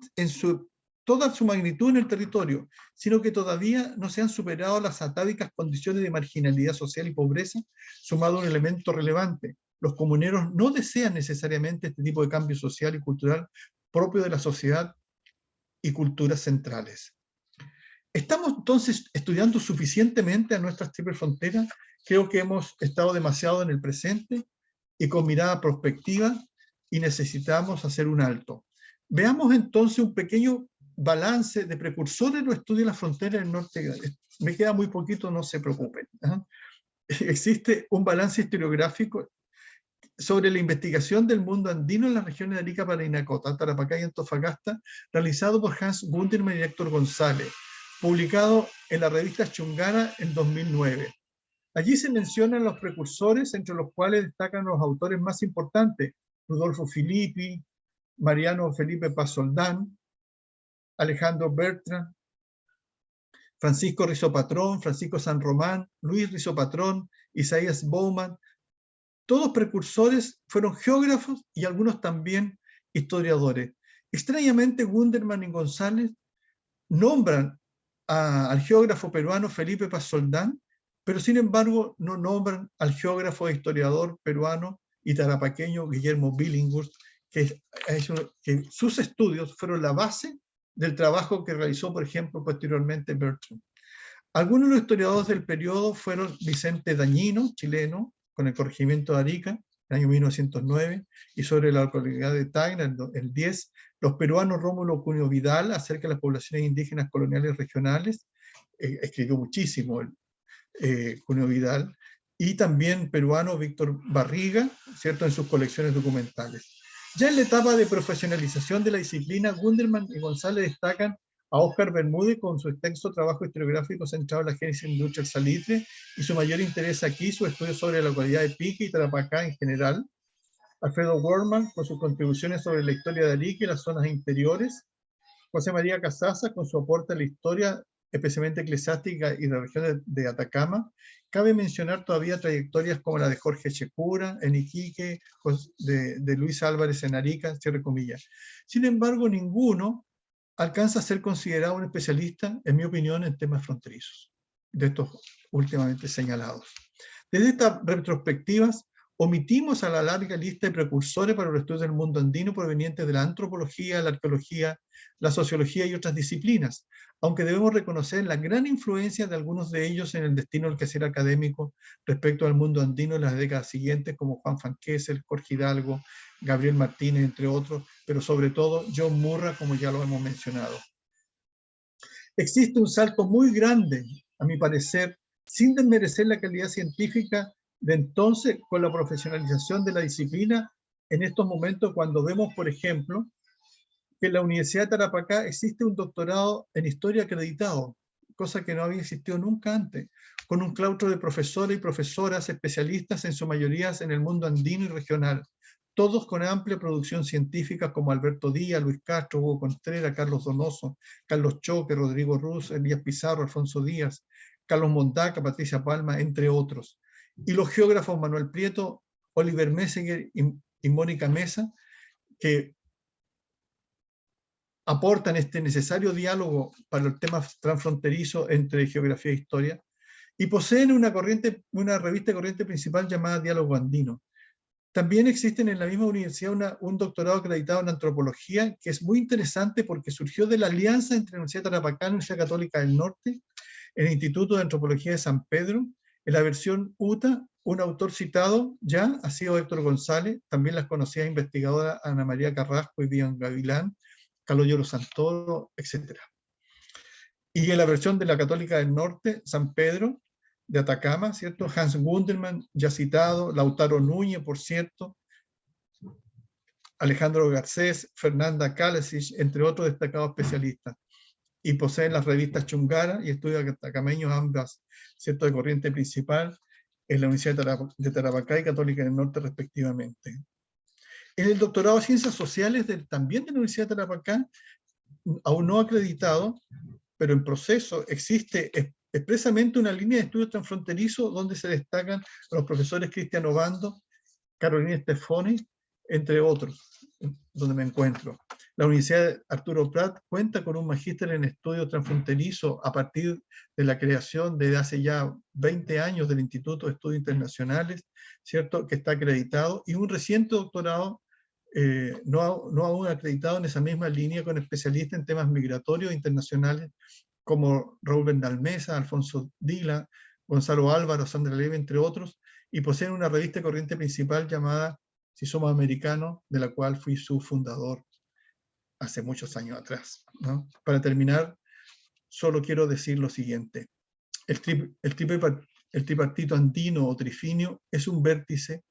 toda su magnitud en el territorio, sino que todavía no se han superado las atávicas condiciones de marginalidad social y pobreza, sumado a un elemento relevante. Los comuneros no desean necesariamente este tipo de cambio social y cultural propio de la sociedad y culturas centrales. ¿Estamos entonces estudiando suficientemente a nuestras triples fronteras? Creo que hemos estado demasiado en el presente y con mirada prospectiva y necesitamos hacer un alto. Veamos entonces un pequeño balance de precursores de los estudios de la frontera del norte. Me queda muy poquito, no se preocupen. Existe un balance historiográfico sobre la investigación del mundo andino en las regiones de Arica, Parinacota, Tarapacá y Antofagasta, realizado por Hans Gundermann y Héctor González, publicado en la revista Chungara en 2009. Allí se mencionan los precursores, entre los cuales destacan los autores más importantes, Rudolfo Filippi, Mariano Felipe Paz Soldán, Alejandro Bertrand, Francisco Rizopatrón, Francisco San Román, Luis Rizopatrón, Isaías Bowman, todos precursores, fueron geógrafos y algunos también historiadores. Extrañamente, Gundermann y González nombran al geógrafo peruano Felipe Paz Soldán, pero sin embargo no nombran al geógrafo e historiador peruano y tarapaqueño Guillermo Billinghurst, que sus estudios fueron la base del trabajo que realizó, por ejemplo, posteriormente Bertrand. Algunos de los historiadores del periodo fueron Vicente Dañino, chileno, con el corregimiento de Arica, en el año 1909, y sobre la localidad de Tacna, el 10, los peruanos Rómulo Cuneo Vidal, acerca de las poblaciones indígenas coloniales regionales, escribió muchísimo Cuneo Vidal, y también peruano Víctor Barriga, ¿cierto?, en sus colecciones documentales. Ya en la etapa de profesionalización de la disciplina, Gundermann y González destacan a Óscar Bermúdez con su extenso trabajo historiográfico centrado en la génesis de la industria del salitre, y su mayor interés aquí, su estudio sobre la localidad de Pique y Tarapacá en general. Alfredo Worman con sus contribuciones sobre la historia de Arica y las zonas interiores. José María Casasa con su aporte a la historia, especialmente eclesiástica y de la región de Atacama. Cabe mencionar todavía trayectorias como la de Jorge Checura en Iquique, de Luis Álvarez en Arica, cierre comillas. Sin embargo, ninguno alcanza a ser considerado un especialista, en mi opinión, en temas fronterizos, de estos últimamente señalados. Desde estas retrospectivas, omitimos a la larga lista de precursores para los estudios del mundo andino provenientes de la antropología, la arqueología, la sociología y otras disciplinas, aunque debemos reconocer la gran influencia de algunos de ellos en el destino del quehacer académico respecto al mundo andino en las décadas siguientes, como Juan Van Kessel, Jorge Hidalgo, Gabriel Martínez, entre otros, pero sobre todo John Murra, como ya lo hemos mencionado. Existe un salto muy grande, a mi parecer, sin desmerecer la calidad científica de entonces con la profesionalización de la disciplina en estos momentos, cuando vemos, por ejemplo, que en la Universidad de Tarapacá existe un doctorado en historia acreditado, cosa que no había existido nunca antes, con un claustro de profesores y profesoras especialistas, en su mayoría en el mundo andino y regional, todos con amplia producción científica como Alberto Díaz, Luis Castro, Hugo Contreras, Carlos Donoso, Carlos Choque, Rodrigo Ruz, Elías Pizarro, Alfonso Díaz, Carlos Mondaca, Patricia Palma, entre otros. Y los geógrafos Manuel Prieto, Oliver Messinger y Mónica Mesa, que aportan este necesario diálogo para el tema transfronterizo entre geografía e historia, y poseen una revista corriente principal llamada Diálogo Andino. También existen en la misma universidad un doctorado acreditado en antropología, que es muy interesante porque surgió de la alianza entre la Universidad de Tarapacá y la Universidad Católica del Norte, el Instituto de Antropología de San Pedro. En la versión UTA, un autor citado ya ha sido Héctor González, también las conocidas investigadoras Ana María Carrasco y Bian Gavilán, Carlos Lloro Santoro, etc. Y en la versión de la Católica del Norte, San Pedro, de Atacama, ¿cierto? Hans Gundermann, ya citado, Lautaro Núñez, por cierto, Alejandro Garcés, Fernanda Kalesic, entre otros destacados especialistas. Y poseen las revistas Chungara y Estudios Atacameños, ambas, ¿cierto?, de corriente principal, en la Universidad de Tarapacá y Católica del Norte, respectivamente. En el doctorado de Ciencias Sociales también de la Universidad de Tarapacá, aún no acreditado, pero en proceso, existe expresamente una línea de estudios transfronterizos donde se destacan los profesores Cristian Obando, Carolina Stefoni, entre otros, donde me encuentro. La Universidad Arturo Prat cuenta con un magíster en estudios transfronterizos a partir de la creación desde hace ya 20 años del Instituto de Estudios Internacionales, ¿cierto?, que está acreditado, y un reciente doctorado no aún acreditado en esa misma línea, con especialistas en temas migratorios internacionales como Raúl Bernal-Mesa, Alfonso Dila, Gonzalo Álvaro, Sandra Leve, entre otros, y poseen una revista corriente principal llamada Si Somos Americanos, de la cual fui su fundador hace muchos años atrás, ¿no? Para terminar, solo quiero decir lo siguiente. El tripartito andino o trifinio es un vértice,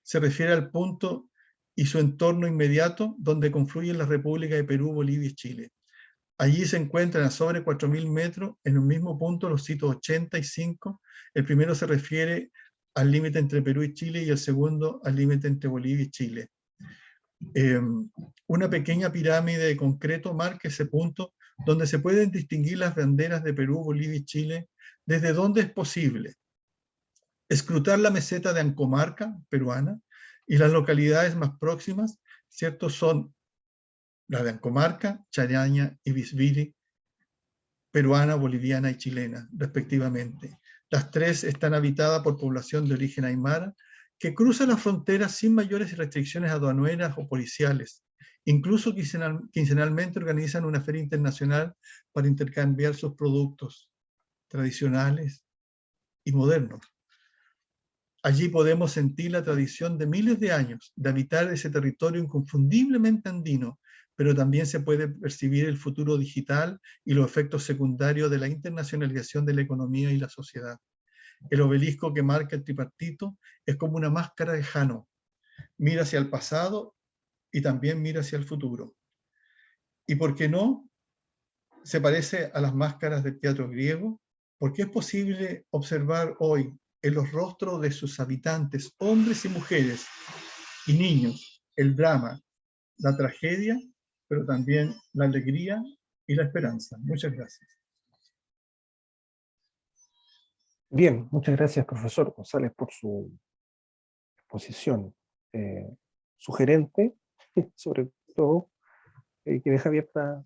se refiere al punto y su entorno inmediato donde confluyen las repúblicas de Perú, Bolivia y Chile. Allí se encuentran a sobre 4.000 metros, en un mismo punto, los sitios 85. El primero se refiere al límite entre Perú y Chile y el segundo al límite entre Bolivia y Chile. una pequeña pirámide de concreto marca ese punto donde se pueden distinguir las banderas de Perú, Bolivia y Chile desde donde es posible. Escrutar la meseta de Ancomarca, peruana, y las localidades más próximas, ¿cierto? Son la de Ancomarca, Charaña y Visviri, peruana, boliviana y chilena, respectivamente. Las tres están habitadas por población de origen aymara, que cruza la frontera sin mayores restricciones aduaneras o policiales. Incluso quincenalmente organizan una feria internacional para intercambiar sus productos tradicionales y modernos. Allí podemos sentir la tradición de miles de años de habitar ese territorio inconfundiblemente andino, pero también se puede percibir el futuro digital y los efectos secundarios de la internacionalización de la economía y la sociedad. El obelisco que marca el tripartito es como una máscara de Jano. Mira hacia el pasado y también mira hacia el futuro. ¿Y por qué no? Se parece a las máscaras del teatro griego, porque es posible observar hoy en los rostros de sus habitantes, hombres y mujeres, y niños, el drama, la tragedia, pero también la alegría y la esperanza. Muchas gracias. Bien, muchas gracias, profesor González, por su exposición sugerente, sobre todo, que deja abiertas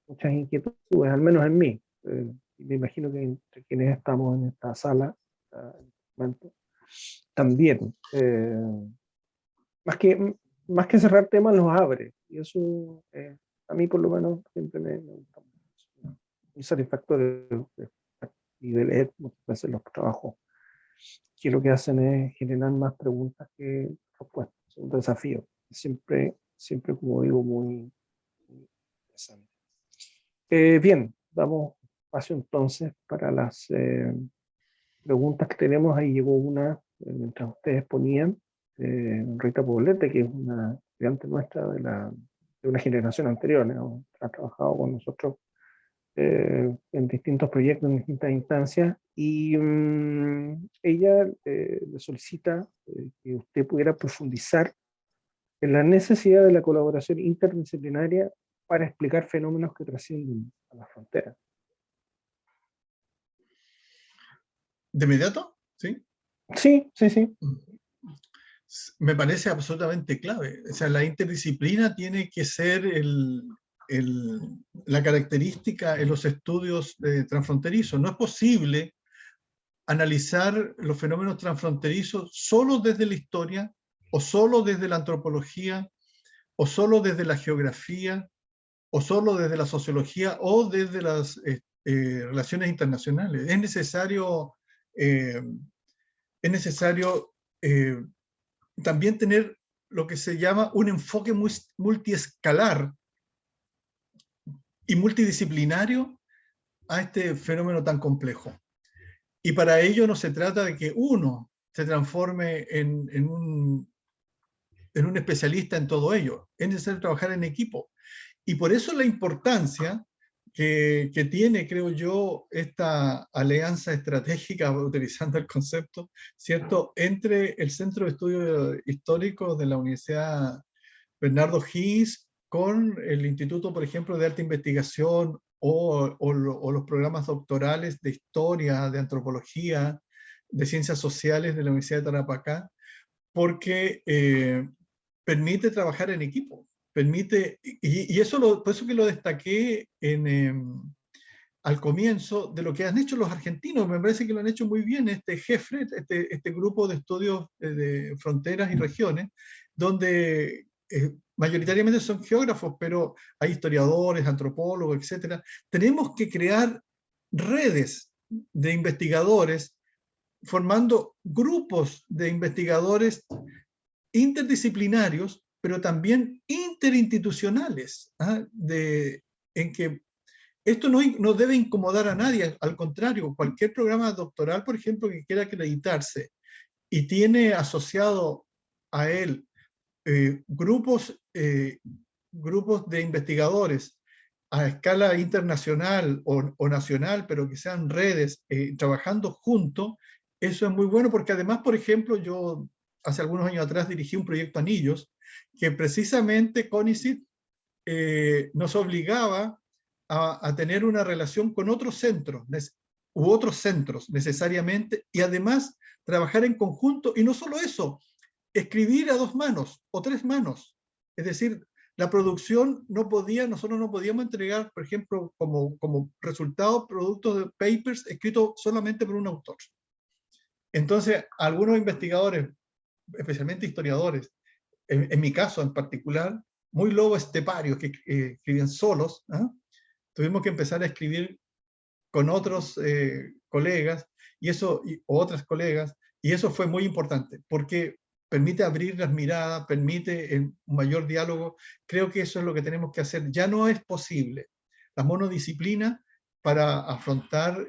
muchas inquietudes, al menos en mí. Y me imagino que entre quienes estamos en esta sala, también, más que cerrar temas, los abre. Y eso, a mí por lo menos, siempre me gusta mucho. Muy satisfactorio y de leer muchas veces los trabajos que lo que hacen es generar más preguntas que respuestas. Es un desafío. Siempre, como digo, muy interesante. Bien, damos espacio entonces para las preguntas que tenemos. Ahí llegó una, mientras ustedes ponían, Rita Poblete, que es una estudiante nuestra de una generación anterior, ¿no? Ha trabajado con nosotros en distintos proyectos, en distintas instancias, y ella le solicita que usted pudiera profundizar en la necesidad de la colaboración interdisciplinaria para explicar fenómenos que trascienden a las fronteras. ¿De inmediato? ¿Sí? Sí, sí, sí. Me parece absolutamente clave. O sea, la interdisciplina tiene que ser la característica en los estudios transfronterizos. No es posible analizar los fenómenos transfronterizos solo desde la historia, o solo desde la antropología, o solo desde la geografía, o solo desde la sociología, o desde las relaciones internacionales. Es necesario también tener lo que se llama un enfoque multiescalar y multidisciplinario a este fenómeno tan complejo. Y para ello no se trata de que uno se transforme en un especialista en todo ello. Es necesario trabajar en equipo. Y por eso la importancia que tiene, creo yo, esta alianza estratégica, utilizando el concepto, ¿cierto?, entre el Centro de Estudios Históricos de la Universidad Bernardo Higgins con el Instituto, por ejemplo, de Alta Investigación o los programas doctorales de Historia, de Antropología, de Ciencias Sociales de la Universidad de Tarapacá, porque permite trabajar en equipo. Permite, y eso por eso que lo destaqué al comienzo de lo que han hecho los argentinos. Me parece que lo han hecho muy bien, este GEFRE, este grupo de estudios de fronteras y regiones, donde mayoritariamente son geógrafos, pero hay historiadores, antropólogos, etc. Tenemos que crear redes de investigadores, formando grupos de investigadores interdisciplinarios, pero también interinstitucionales, en que esto no debe incomodar a nadie. Al contrario, cualquier programa doctoral, por ejemplo, que quiera acreditarse y tiene asociado a él grupos de investigadores a escala internacional o nacional, pero que sean redes trabajando juntos, eso es muy bueno, porque además, por ejemplo, yo hace algunos años atrás dirigí un proyecto Anillos, que precisamente CONICYT nos obligaba a tener una relación con otros centros, u otros centros necesariamente, y además trabajar en conjunto, y no solo eso, escribir a 2 manos o 3 manos. Es decir, la producción nosotros no podíamos entregar, por ejemplo, como resultado, productos de papers escritos solamente por un autor. Entonces, algunos investigadores, especialmente historiadores, en mi caso en particular, muy lobo esteparios que escribían solos, ¿eh? Tuvimos que empezar a escribir con otros colegas o otras colegas, y eso fue muy importante, porque permite abrir las miradas, permite un mayor diálogo. Creo que eso es lo que tenemos que hacer. Ya no es posible la monodisciplina para afrontar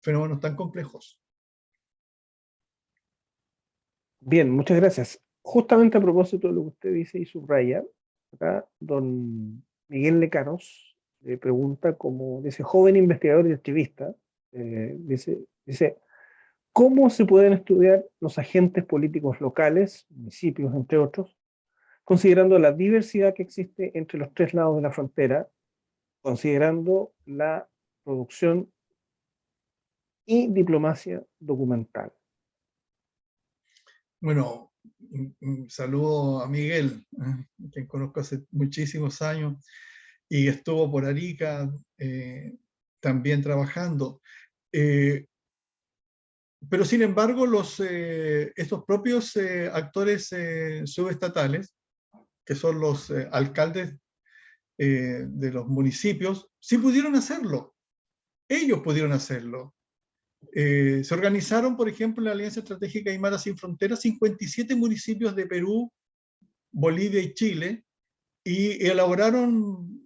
fenómenos tan complejos. Bien, muchas gracias. Justamente a propósito de lo que usted dice y subraya, acá don Miguel Lecaros pregunta, como dice, joven investigador y activista, dice, ¿cómo se pueden estudiar los agentes políticos locales, municipios, entre otros, considerando la diversidad que existe entre los 3 lados de la frontera, considerando la producción y diplomacia documental? Bueno, un saludo a Miguel, quien conozco hace muchísimos años, y estuvo por Arica también trabajando. Pero sin embargo, estos propios actores subestatales, que son los alcaldes de los municipios, sí pudieron hacerlo. Ellos pudieron hacerlo. Se organizaron, por ejemplo, en la Alianza Estratégica Aymara Sin Fronteras, 57 municipios de Perú, Bolivia y Chile, y elaboraron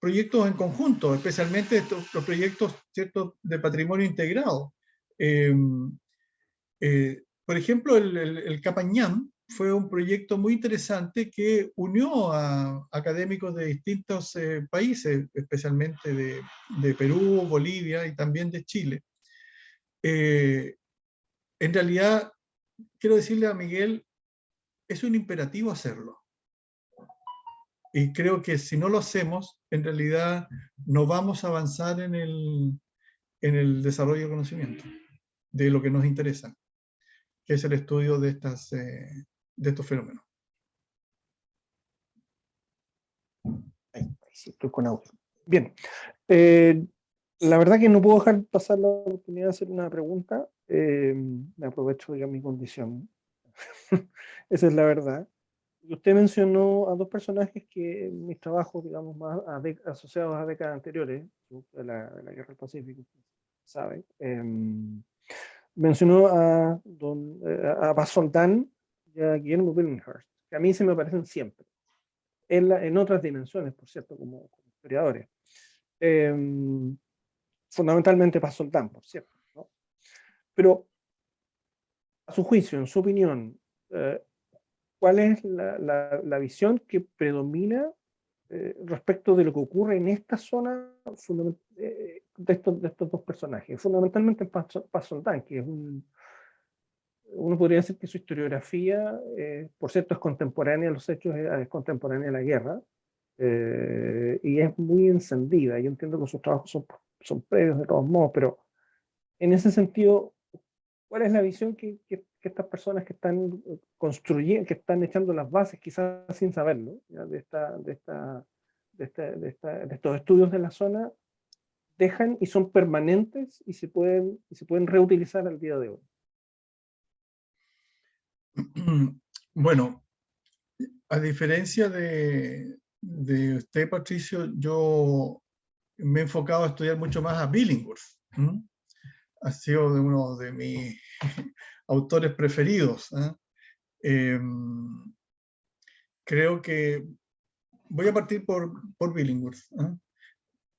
proyectos en conjunto, especialmente los proyectos, ¿cierto?, de patrimonio integrado. Por ejemplo, el Capañán fue un proyecto muy interesante que unió a académicos de distintos países, especialmente de Perú, Bolivia y también de Chile. En realidad, quiero decirle a Miguel, es un imperativo hacerlo. Y creo que si no lo hacemos, en realidad no vamos a avanzar en el desarrollo del conocimiento, de lo que nos interesa, que es el estudio de estos fenómenos. Sí, estoy con audio. Bien. La verdad que no puedo dejar pasar la oportunidad de hacer una pregunta. Me aprovecho de mi condición. Esa es la verdad. Usted mencionó a 2 personajes que en mis trabajos, digamos, más asociados a décadas anteriores, de la Guerra del Pacífico, ¿sabe? Mencionó a Paz Soldán y a Guillermo Billinghurst, que a mí se me aparecen siempre, en otras dimensiones, por cierto, como historiadores. Fundamentalmente Paz Soldán, por cierto, ¿no? Pero, a su juicio, en su opinión, ¿cuál es la visión que predomina respecto de lo que ocurre en esta zona de estos 2 personajes? Fundamentalmente Paz Soldán, que es uno podría decir que su historiografía, por cierto, es contemporánea a los hechos, es contemporánea a la guerra, y es muy encendida. Yo entiendo que sus trabajos son previos de todos modos, pero en ese sentido, ¿cuál es la visión que estas personas que están construyendo, que están echando las bases, quizás sin saberlo, ¿ya? de estos estudios de la zona, dejan y son permanentes y se pueden reutilizar al día de hoy? Bueno, a diferencia de usted, Patricio, yo me he enfocado a estudiar mucho más a Billinghurst. Ha sido uno de mis autores preferidos. Creo que voy a partir por Billinghurst.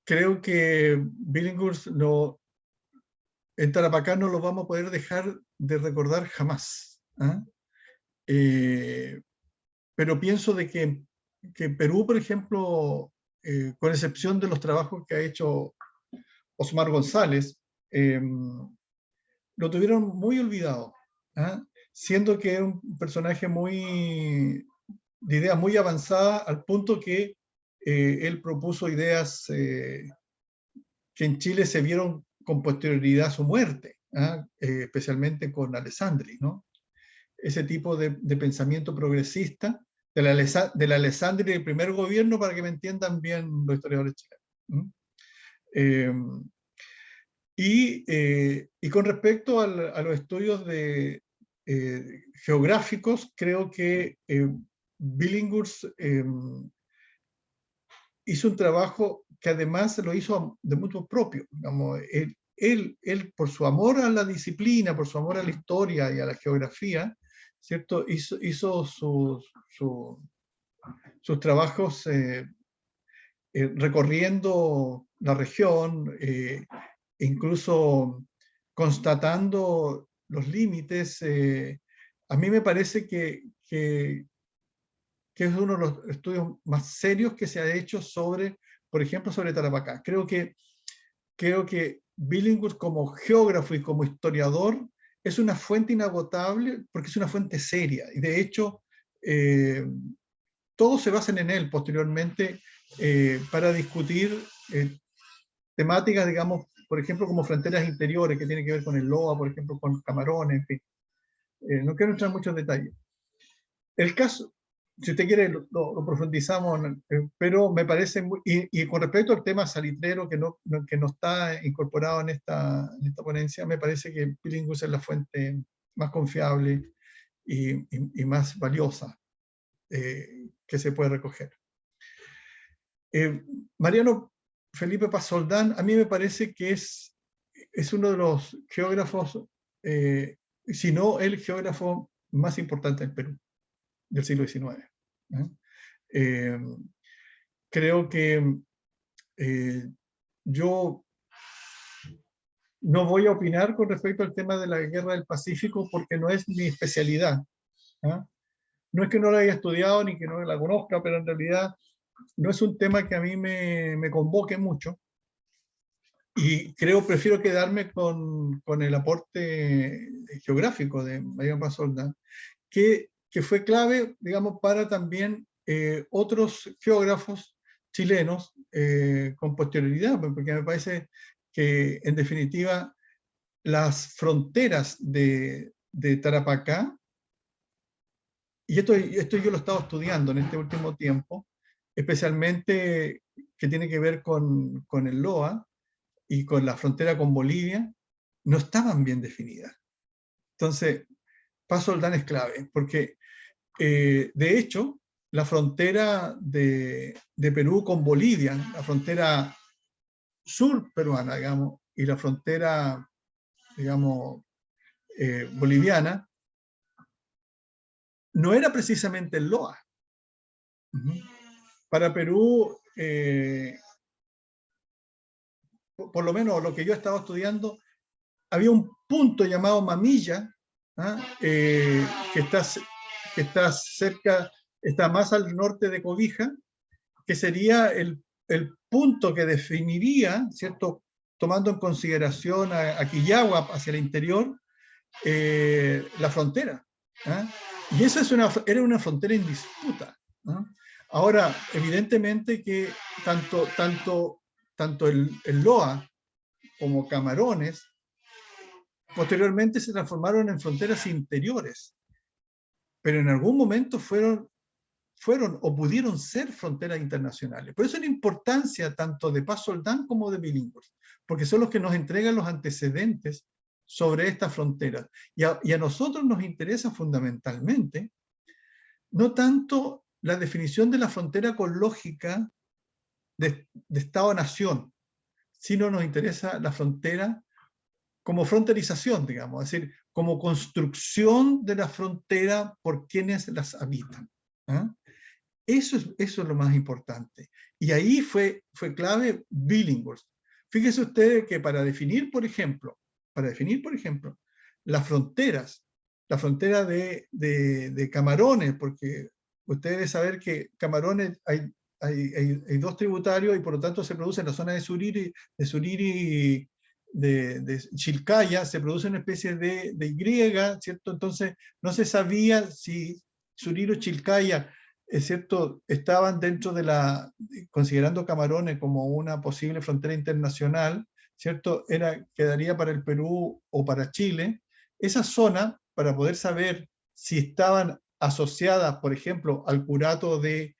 Creo que Billinghurst en Tarapacá no lo vamos a poder dejar de recordar jamás. Pero pienso de que Perú, por ejemplo, con excepción de los trabajos que ha hecho Osmar González, lo tuvieron muy olvidado. siendo que es un personaje de ideas muy avanzadas, al punto que él propuso ideas que en Chile se vieron con posterioridad a su muerte, especialmente con Alessandri, ¿no? Ese tipo de pensamiento progresista de la Alessandri del primer gobierno, para que me entiendan bien los historiadores chilenos. Y con respecto a los estudios geográficos, creo que Billinghurst hizo un trabajo que además lo hizo de mutuo propio. Digamos, él, por su amor a la disciplina, por su amor a la historia y a la geografía, ¿cierto? Hizo sus trabajos recorriendo la región, incluso constatando los límites. A mí me parece que es uno de los estudios más serios que se ha hecho sobre, por ejemplo, sobre Tarapacá. Creo que Billinghurst, como geógrafo y como historiador, es una fuente inagotable, porque es una fuente seria, y de hecho todos se basan en él posteriormente para discutir temáticas, digamos, por ejemplo, como fronteras interiores, que tienen que ver con el LOA, por ejemplo, con Camarones, en fin. No quiero entrar en muchos detalles. El caso, si usted quiere, lo profundizamos, pero me parece muy, y con respecto al tema salitrero que no está incorporado en esta ponencia, me parece que Billinghurst es la fuente más confiable y más valiosa que se puede recoger. Mariano Felipe Paz Soldán, a mí me parece que es uno de los geógrafos, si no el geógrafo más importante del Perú, del siglo XIX. Creo que yo no voy a opinar con respecto al tema de la Guerra del Pacífico, porque no es mi especialidad. No es que no la haya estudiado ni que no la conozca, pero en realidad no es un tema que a mí me convoque mucho. Y prefiero quedarme con el aporte geográfico de Mariano Paz Soldán, que fue clave, digamos, para también otros geógrafos chilenos con posterioridad, porque me parece que, en definitiva, las fronteras de Tarapacá, y esto yo lo he estado estudiando en este último tiempo, especialmente que tiene que ver con el LOA y con la frontera con Bolivia, no estaban bien definidas. Entonces, Paz Soldán es clave, porque de hecho, la frontera de Perú con Bolivia, la frontera sur peruana, digamos, y la frontera, digamos, boliviana, no era precisamente el LOA. Para Perú, por lo menos lo que yo he estado estudiando, había un punto llamado Mamilla, que está cerca, está más al norte de Cobija, que sería el punto que definiría, ¿cierto?, tomando en consideración a Quillagua hacia el interior, la frontera. Y esa era una frontera en disputa. Ahora, evidentemente que tanto el LOA como Camarones posteriormente se transformaron en fronteras interiores, pero en algún momento fueron o pudieron ser fronteras internacionales. Por eso la importancia tanto de Paz Soldán como de Billinghurst, porque son los que nos entregan los antecedentes sobre estas fronteras. Y a nosotros nos interesa fundamentalmente no tanto la definición de la frontera con lógica de Estado-nación, sino nos interesa la frontera como fronterización, digamos, es decir, como construcción de la frontera por quienes las habitan. Eso es lo más importante. Y ahí fue clave Billinghurst. Fíjese ustedes que para definir, por ejemplo, las fronteras, la frontera de Camarones, porque ustedes deben saber que Camarones hay dos tributarios y por lo tanto se produce en la zona de Suriri de Chilcaya, se produce una especie de Y, ¿cierto? Entonces no se sabía si Surilo y Chilcaya, ¿cierto?, estaban dentro de considerando Camarones como una posible frontera internacional, ¿cierto?, quedaría para el Perú o para Chile. Esa zona, para poder saber si estaban asociadas, por ejemplo, al curato de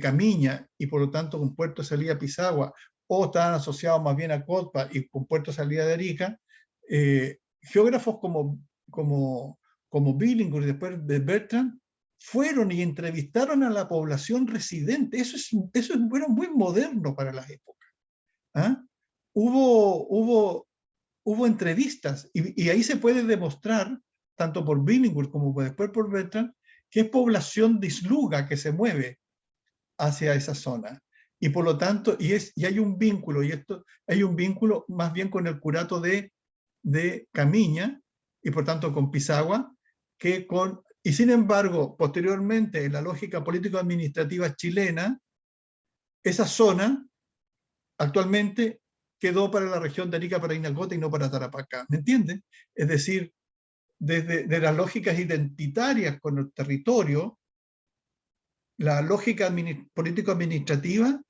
Camiña y por lo tanto con puerto de salida a Pisagua, o estaban asociados más bien a Cotpa y con puerto de salida de Arica, geógrafos como Billinghurst y después de Bertrand fueron y entrevistaron a la población residente. Eso era muy moderno para la época. ¿Ah? Hubo entrevistas y ahí se puede demostrar, tanto por Billinghurst como después por Bertrand, que es población disluga que se mueve hacia esa zona. Y por lo tanto, y hay un vínculo, hay un vínculo más bien con el curato de Camiña, y por tanto con Pisagua, y sin embargo, posteriormente, en la lógica político-administrativa chilena, esa zona actualmente quedó para la región de Arica, Parinacota y no para Tarapacá. ¿Me entienden? Es decir, desde las lógicas identitarias con el territorio, la lógica político-administrativa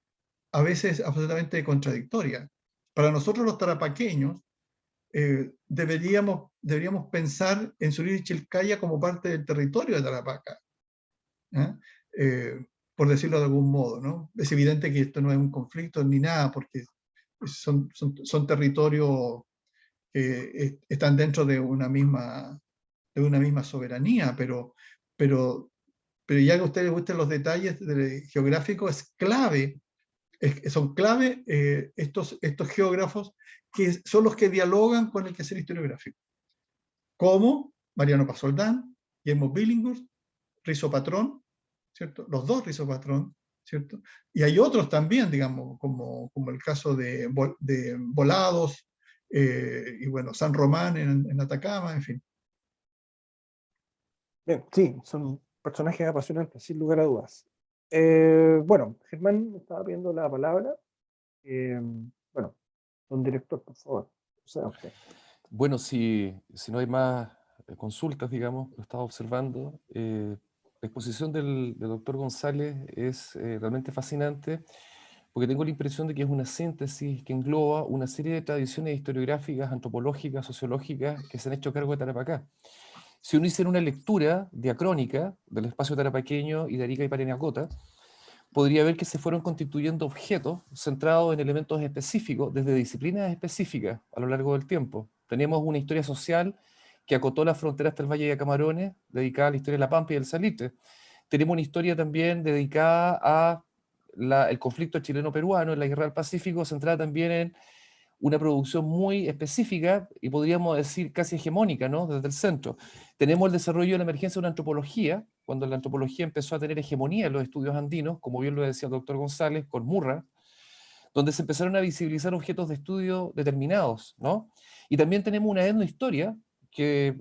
a veces es absolutamente contradictoria. Para nosotros los tarapaqueños, deberíamos pensar en Surilo y Chilcaya como parte del territorio de Tarapacá, por decirlo de algún modo, ¿no? Es evidente que esto no es un conflicto ni nada, porque son territorios que están dentro de una misma soberanía, pero ya que a ustedes les gusten los detalles geográficos, es clave, son clave estos geógrafos que son los que dialogan con el quehacer historiográfico, como Mariano Pasoldán, Guillermo Billinghurst, Rizo Patrón, ¿cierto? Los dos Rizo Patrón, ¿cierto? Y hay otros también, digamos, como el caso de Volados, y bueno, San Román en Atacama, en fin. Bien, sí, son personajes apasionantes, sin lugar a dudas. Bueno, Germán me estaba pidiendo la palabra. Bueno, don director, por favor. O sea, usted. Bueno, si no hay más consultas, digamos, lo estaba observando. La exposición del doctor González es realmente fascinante, porque tengo la impresión de que es una síntesis que engloba una serie de tradiciones historiográficas, antropológicas, sociológicas, que se han hecho cargo de Tarapacá. Si uno hiciera una lectura diacrónica del espacio tarapaqueño y de Arica y Parinacota, podría ver que se fueron constituyendo objetos centrados en elementos específicos, desde disciplinas específicas a lo largo del tiempo. Tenemos una historia social que acotó la frontera hasta el Valle de Camarones, dedicada a la historia de la Pampa y del Salitre. Tenemos una historia también dedicada a el conflicto chileno-peruano, en la Guerra del Pacífico, centrada también en una producción muy específica y podríamos decir casi hegemónica, ¿no?, desde el centro. Tenemos el desarrollo de la emergencia de una antropología, cuando la antropología empezó a tener hegemonía en los estudios andinos, como bien lo decía el doctor González, con Murra, donde se empezaron a visibilizar objetos de estudio determinados, ¿no? Y también tenemos una etnohistoria que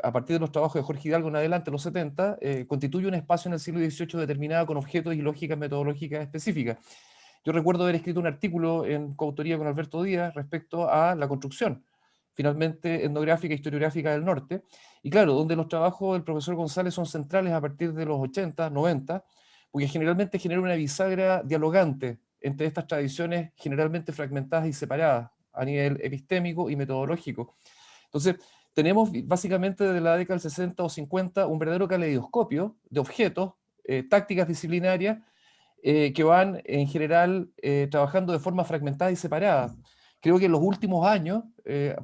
a partir de los trabajos de Jorge Hidalgo en adelante, los 70, constituye un espacio en el siglo XVIII determinado con objetos y lógicas metodológicas específicas. Yo recuerdo haber escrito un artículo en coautoría con Alberto Díaz respecto a la construcción, finalmente etnográfica e historiográfica del norte, y claro, donde los trabajos del profesor González son centrales a partir de los 80, 90, porque generalmente genera una bisagra dialogante entre estas tradiciones generalmente fragmentadas y separadas a nivel epistémico y metodológico. Entonces, tenemos básicamente desde la década del 60 o 50 un verdadero caleidoscopio de objetos, tácticas disciplinarias, que van en general trabajando de forma fragmentada y separada. Creo que en los últimos años,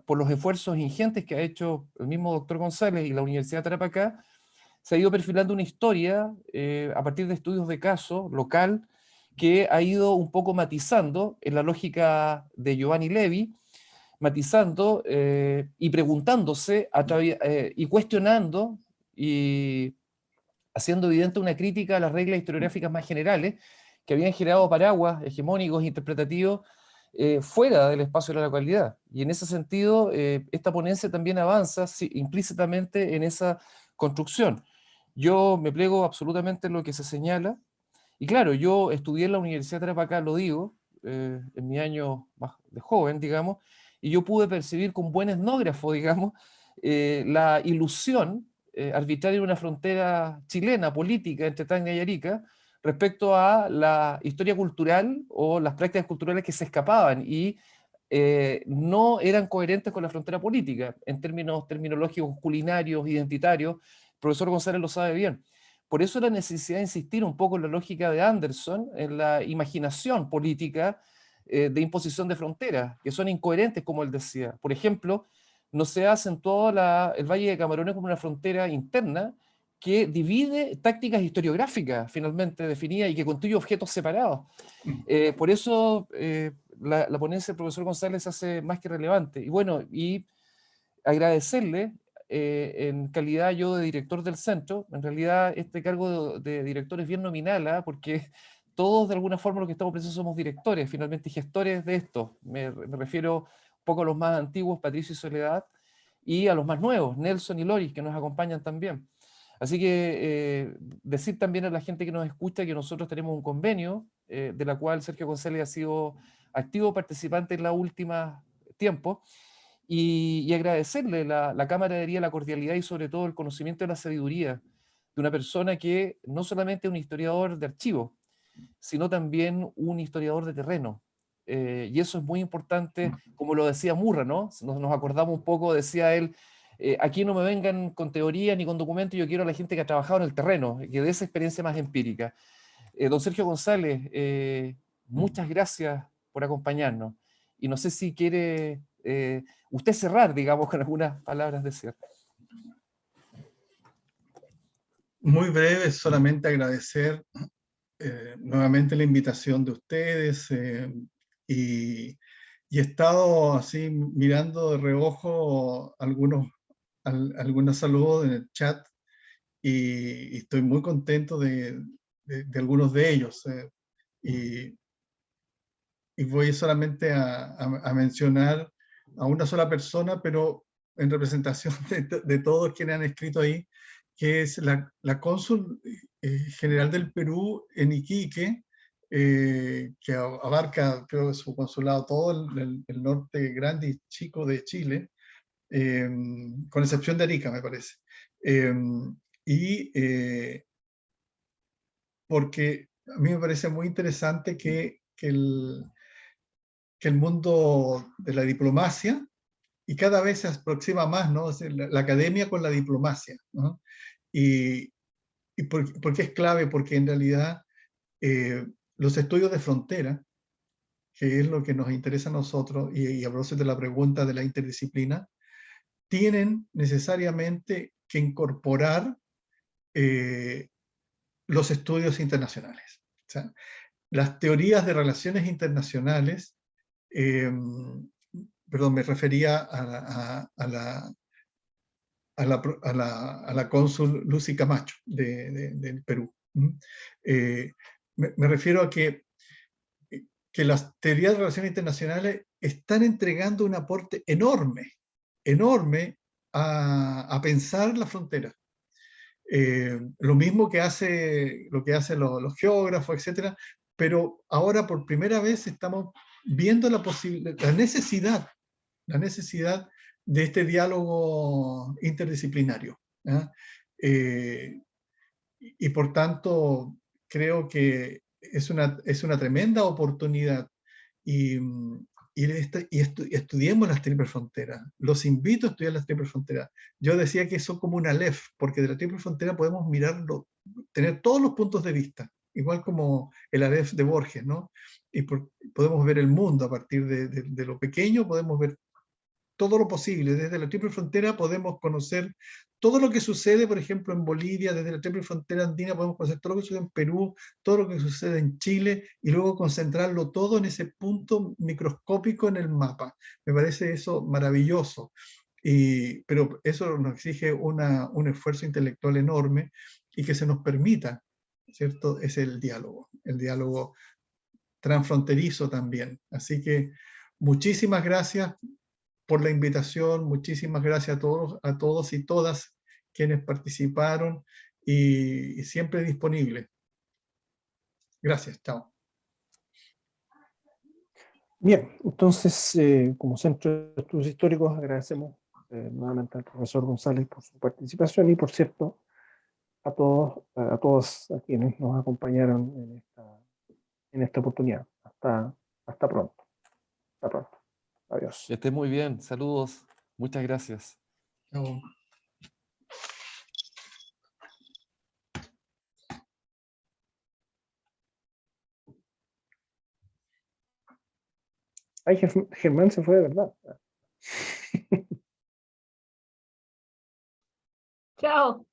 por los esfuerzos ingentes que ha hecho el mismo doctor González y la Universidad de Tarapacá, se ha ido perfilando una historia a partir de estudios de caso local que ha ido un poco matizando en la lógica de Giovanni Levi, matizando y preguntándose y cuestionando y haciendo evidente una crítica a las reglas historiográficas más generales que habían generado paraguas hegemónicos e interpretativos fuera del espacio de la localidad. Y en ese sentido, esta ponencia también avanza implícitamente en esa construcción. Yo me plego absolutamente en lo que se señala, y claro, yo estudié en la Universidad de Tarapacá, lo digo, en mi año más de joven, digamos, y yo pude percibir con buen etnógrafo, digamos, la ilusión arbitraria de una frontera chilena, política, entre Tacna y Arica, respecto a la historia cultural o las prácticas culturales que se escapaban y no eran coherentes con la frontera política, en términos terminológicos, culinarios, identitarios. El profesor González lo sabe bien. Por eso la necesidad de insistir un poco en la lógica de Anderson, en la imaginación política de imposición de fronteras, que son incoherentes, como él decía. Por ejemplo, no se ha acentuado el Valle de Camarones como una frontera interna que divide tácticas historiográficas finalmente definidas y que construye objetos separados. Por eso la ponencia del profesor González se hace más que relevante. Y bueno, y agradecerle en calidad yo de director del centro. En realidad este cargo de director es bien nominal, porque todos de alguna forma los que estamos presentes somos directores, finalmente gestores de esto. Me refiero un poco a los más antiguos, Patricio y Soledad, y a los más nuevos, Nelson y Loris, que nos acompañan también. Así que decir también a la gente que nos escucha que nosotros tenemos un convenio de la cual Sergio González ha sido activo participante en los últimos tiempos, y agradecerle la camaradería, la cordialidad y sobre todo el conocimiento de la sabiduría de una persona que no solamente es un historiador de archivo, sino también un historiador de terreno. Y eso es muy importante, como lo decía Murra, ¿no? Nos acordamos un poco, decía él, aquí no me vengan con teoría ni con documentos, yo quiero a la gente que ha trabajado en el terreno, que dé esa experiencia más empírica. Don Sergio González, muchas gracias por acompañarnos. Y no sé si quiere usted cerrar, digamos, con algunas palabras de cierre. Muy breve, solamente agradecer nuevamente la invitación de ustedes y he estado así mirando de reojo algunos saludos en el chat y estoy muy contento de algunos de ellos. Y voy solamente a mencionar a una sola persona, pero en representación de todos quienes han escrito ahí, que es la cónsul general del Perú en Iquique, que abarca, creo, su consulado todo el norte grande y chico de Chile, con excepción de Arica, me parece. Porque a mí me parece muy interesante que el mundo de la diplomacia, y cada vez se aproxima más, ¿no? La academia con la diplomacia, ¿no? Y por qué es clave? Porque en realidad los estudios de frontera, que es lo que nos interesa a nosotros, y a propósito de la pregunta de la interdisciplina, tienen necesariamente que incorporar los estudios internacionales. O sea, las teorías de relaciones internacionales, perdón, me refería a la cónsul Lucy Camacho del Perú. Me refiero a que las teorías de relaciones internacionales están entregando un aporte enorme, enorme a pensar la frontera. Lo mismo que lo que hacen los geógrafos, etcétera, pero ahora por primera vez estamos viendo la necesidad de este diálogo interdisciplinario. Y por tanto, creo que es una tremenda oportunidad y estudiemos las triples fronteras. Los invito a estudiar las triples fronteras. Yo decía que son como una LEF, porque de la triple frontera podemos mirarlo, tener todos los puntos de vista, igual como el Aleph de Borges, ¿no? Y podemos ver el mundo a partir de lo pequeño, podemos ver todo lo posible. Desde la triple frontera podemos conocer todo lo que sucede, por ejemplo, en Bolivia. Desde la triple frontera andina podemos conocer todo lo que sucede en Perú, todo lo que sucede en Chile, y luego concentrarlo todo en ese punto microscópico en el mapa. Me parece eso maravilloso. Pero eso nos exige un esfuerzo intelectual enorme y que se nos permita, ¿cierto? Es el diálogo transfronterizo también. Así que muchísimas gracias por la invitación, muchísimas gracias a todos y todas quienes participaron y siempre disponible. Gracias, chao. Bien, entonces, como Centro de Estudios Históricos, agradecemos nuevamente al profesor González por su participación y, por cierto, a todos a quienes nos acompañaron en esta oportunidad. Hasta pronto. Hasta pronto. Adiós. Que esté muy bien. Saludos. Muchas gracias. Chao. Ay, Germán se fue de verdad. Chao.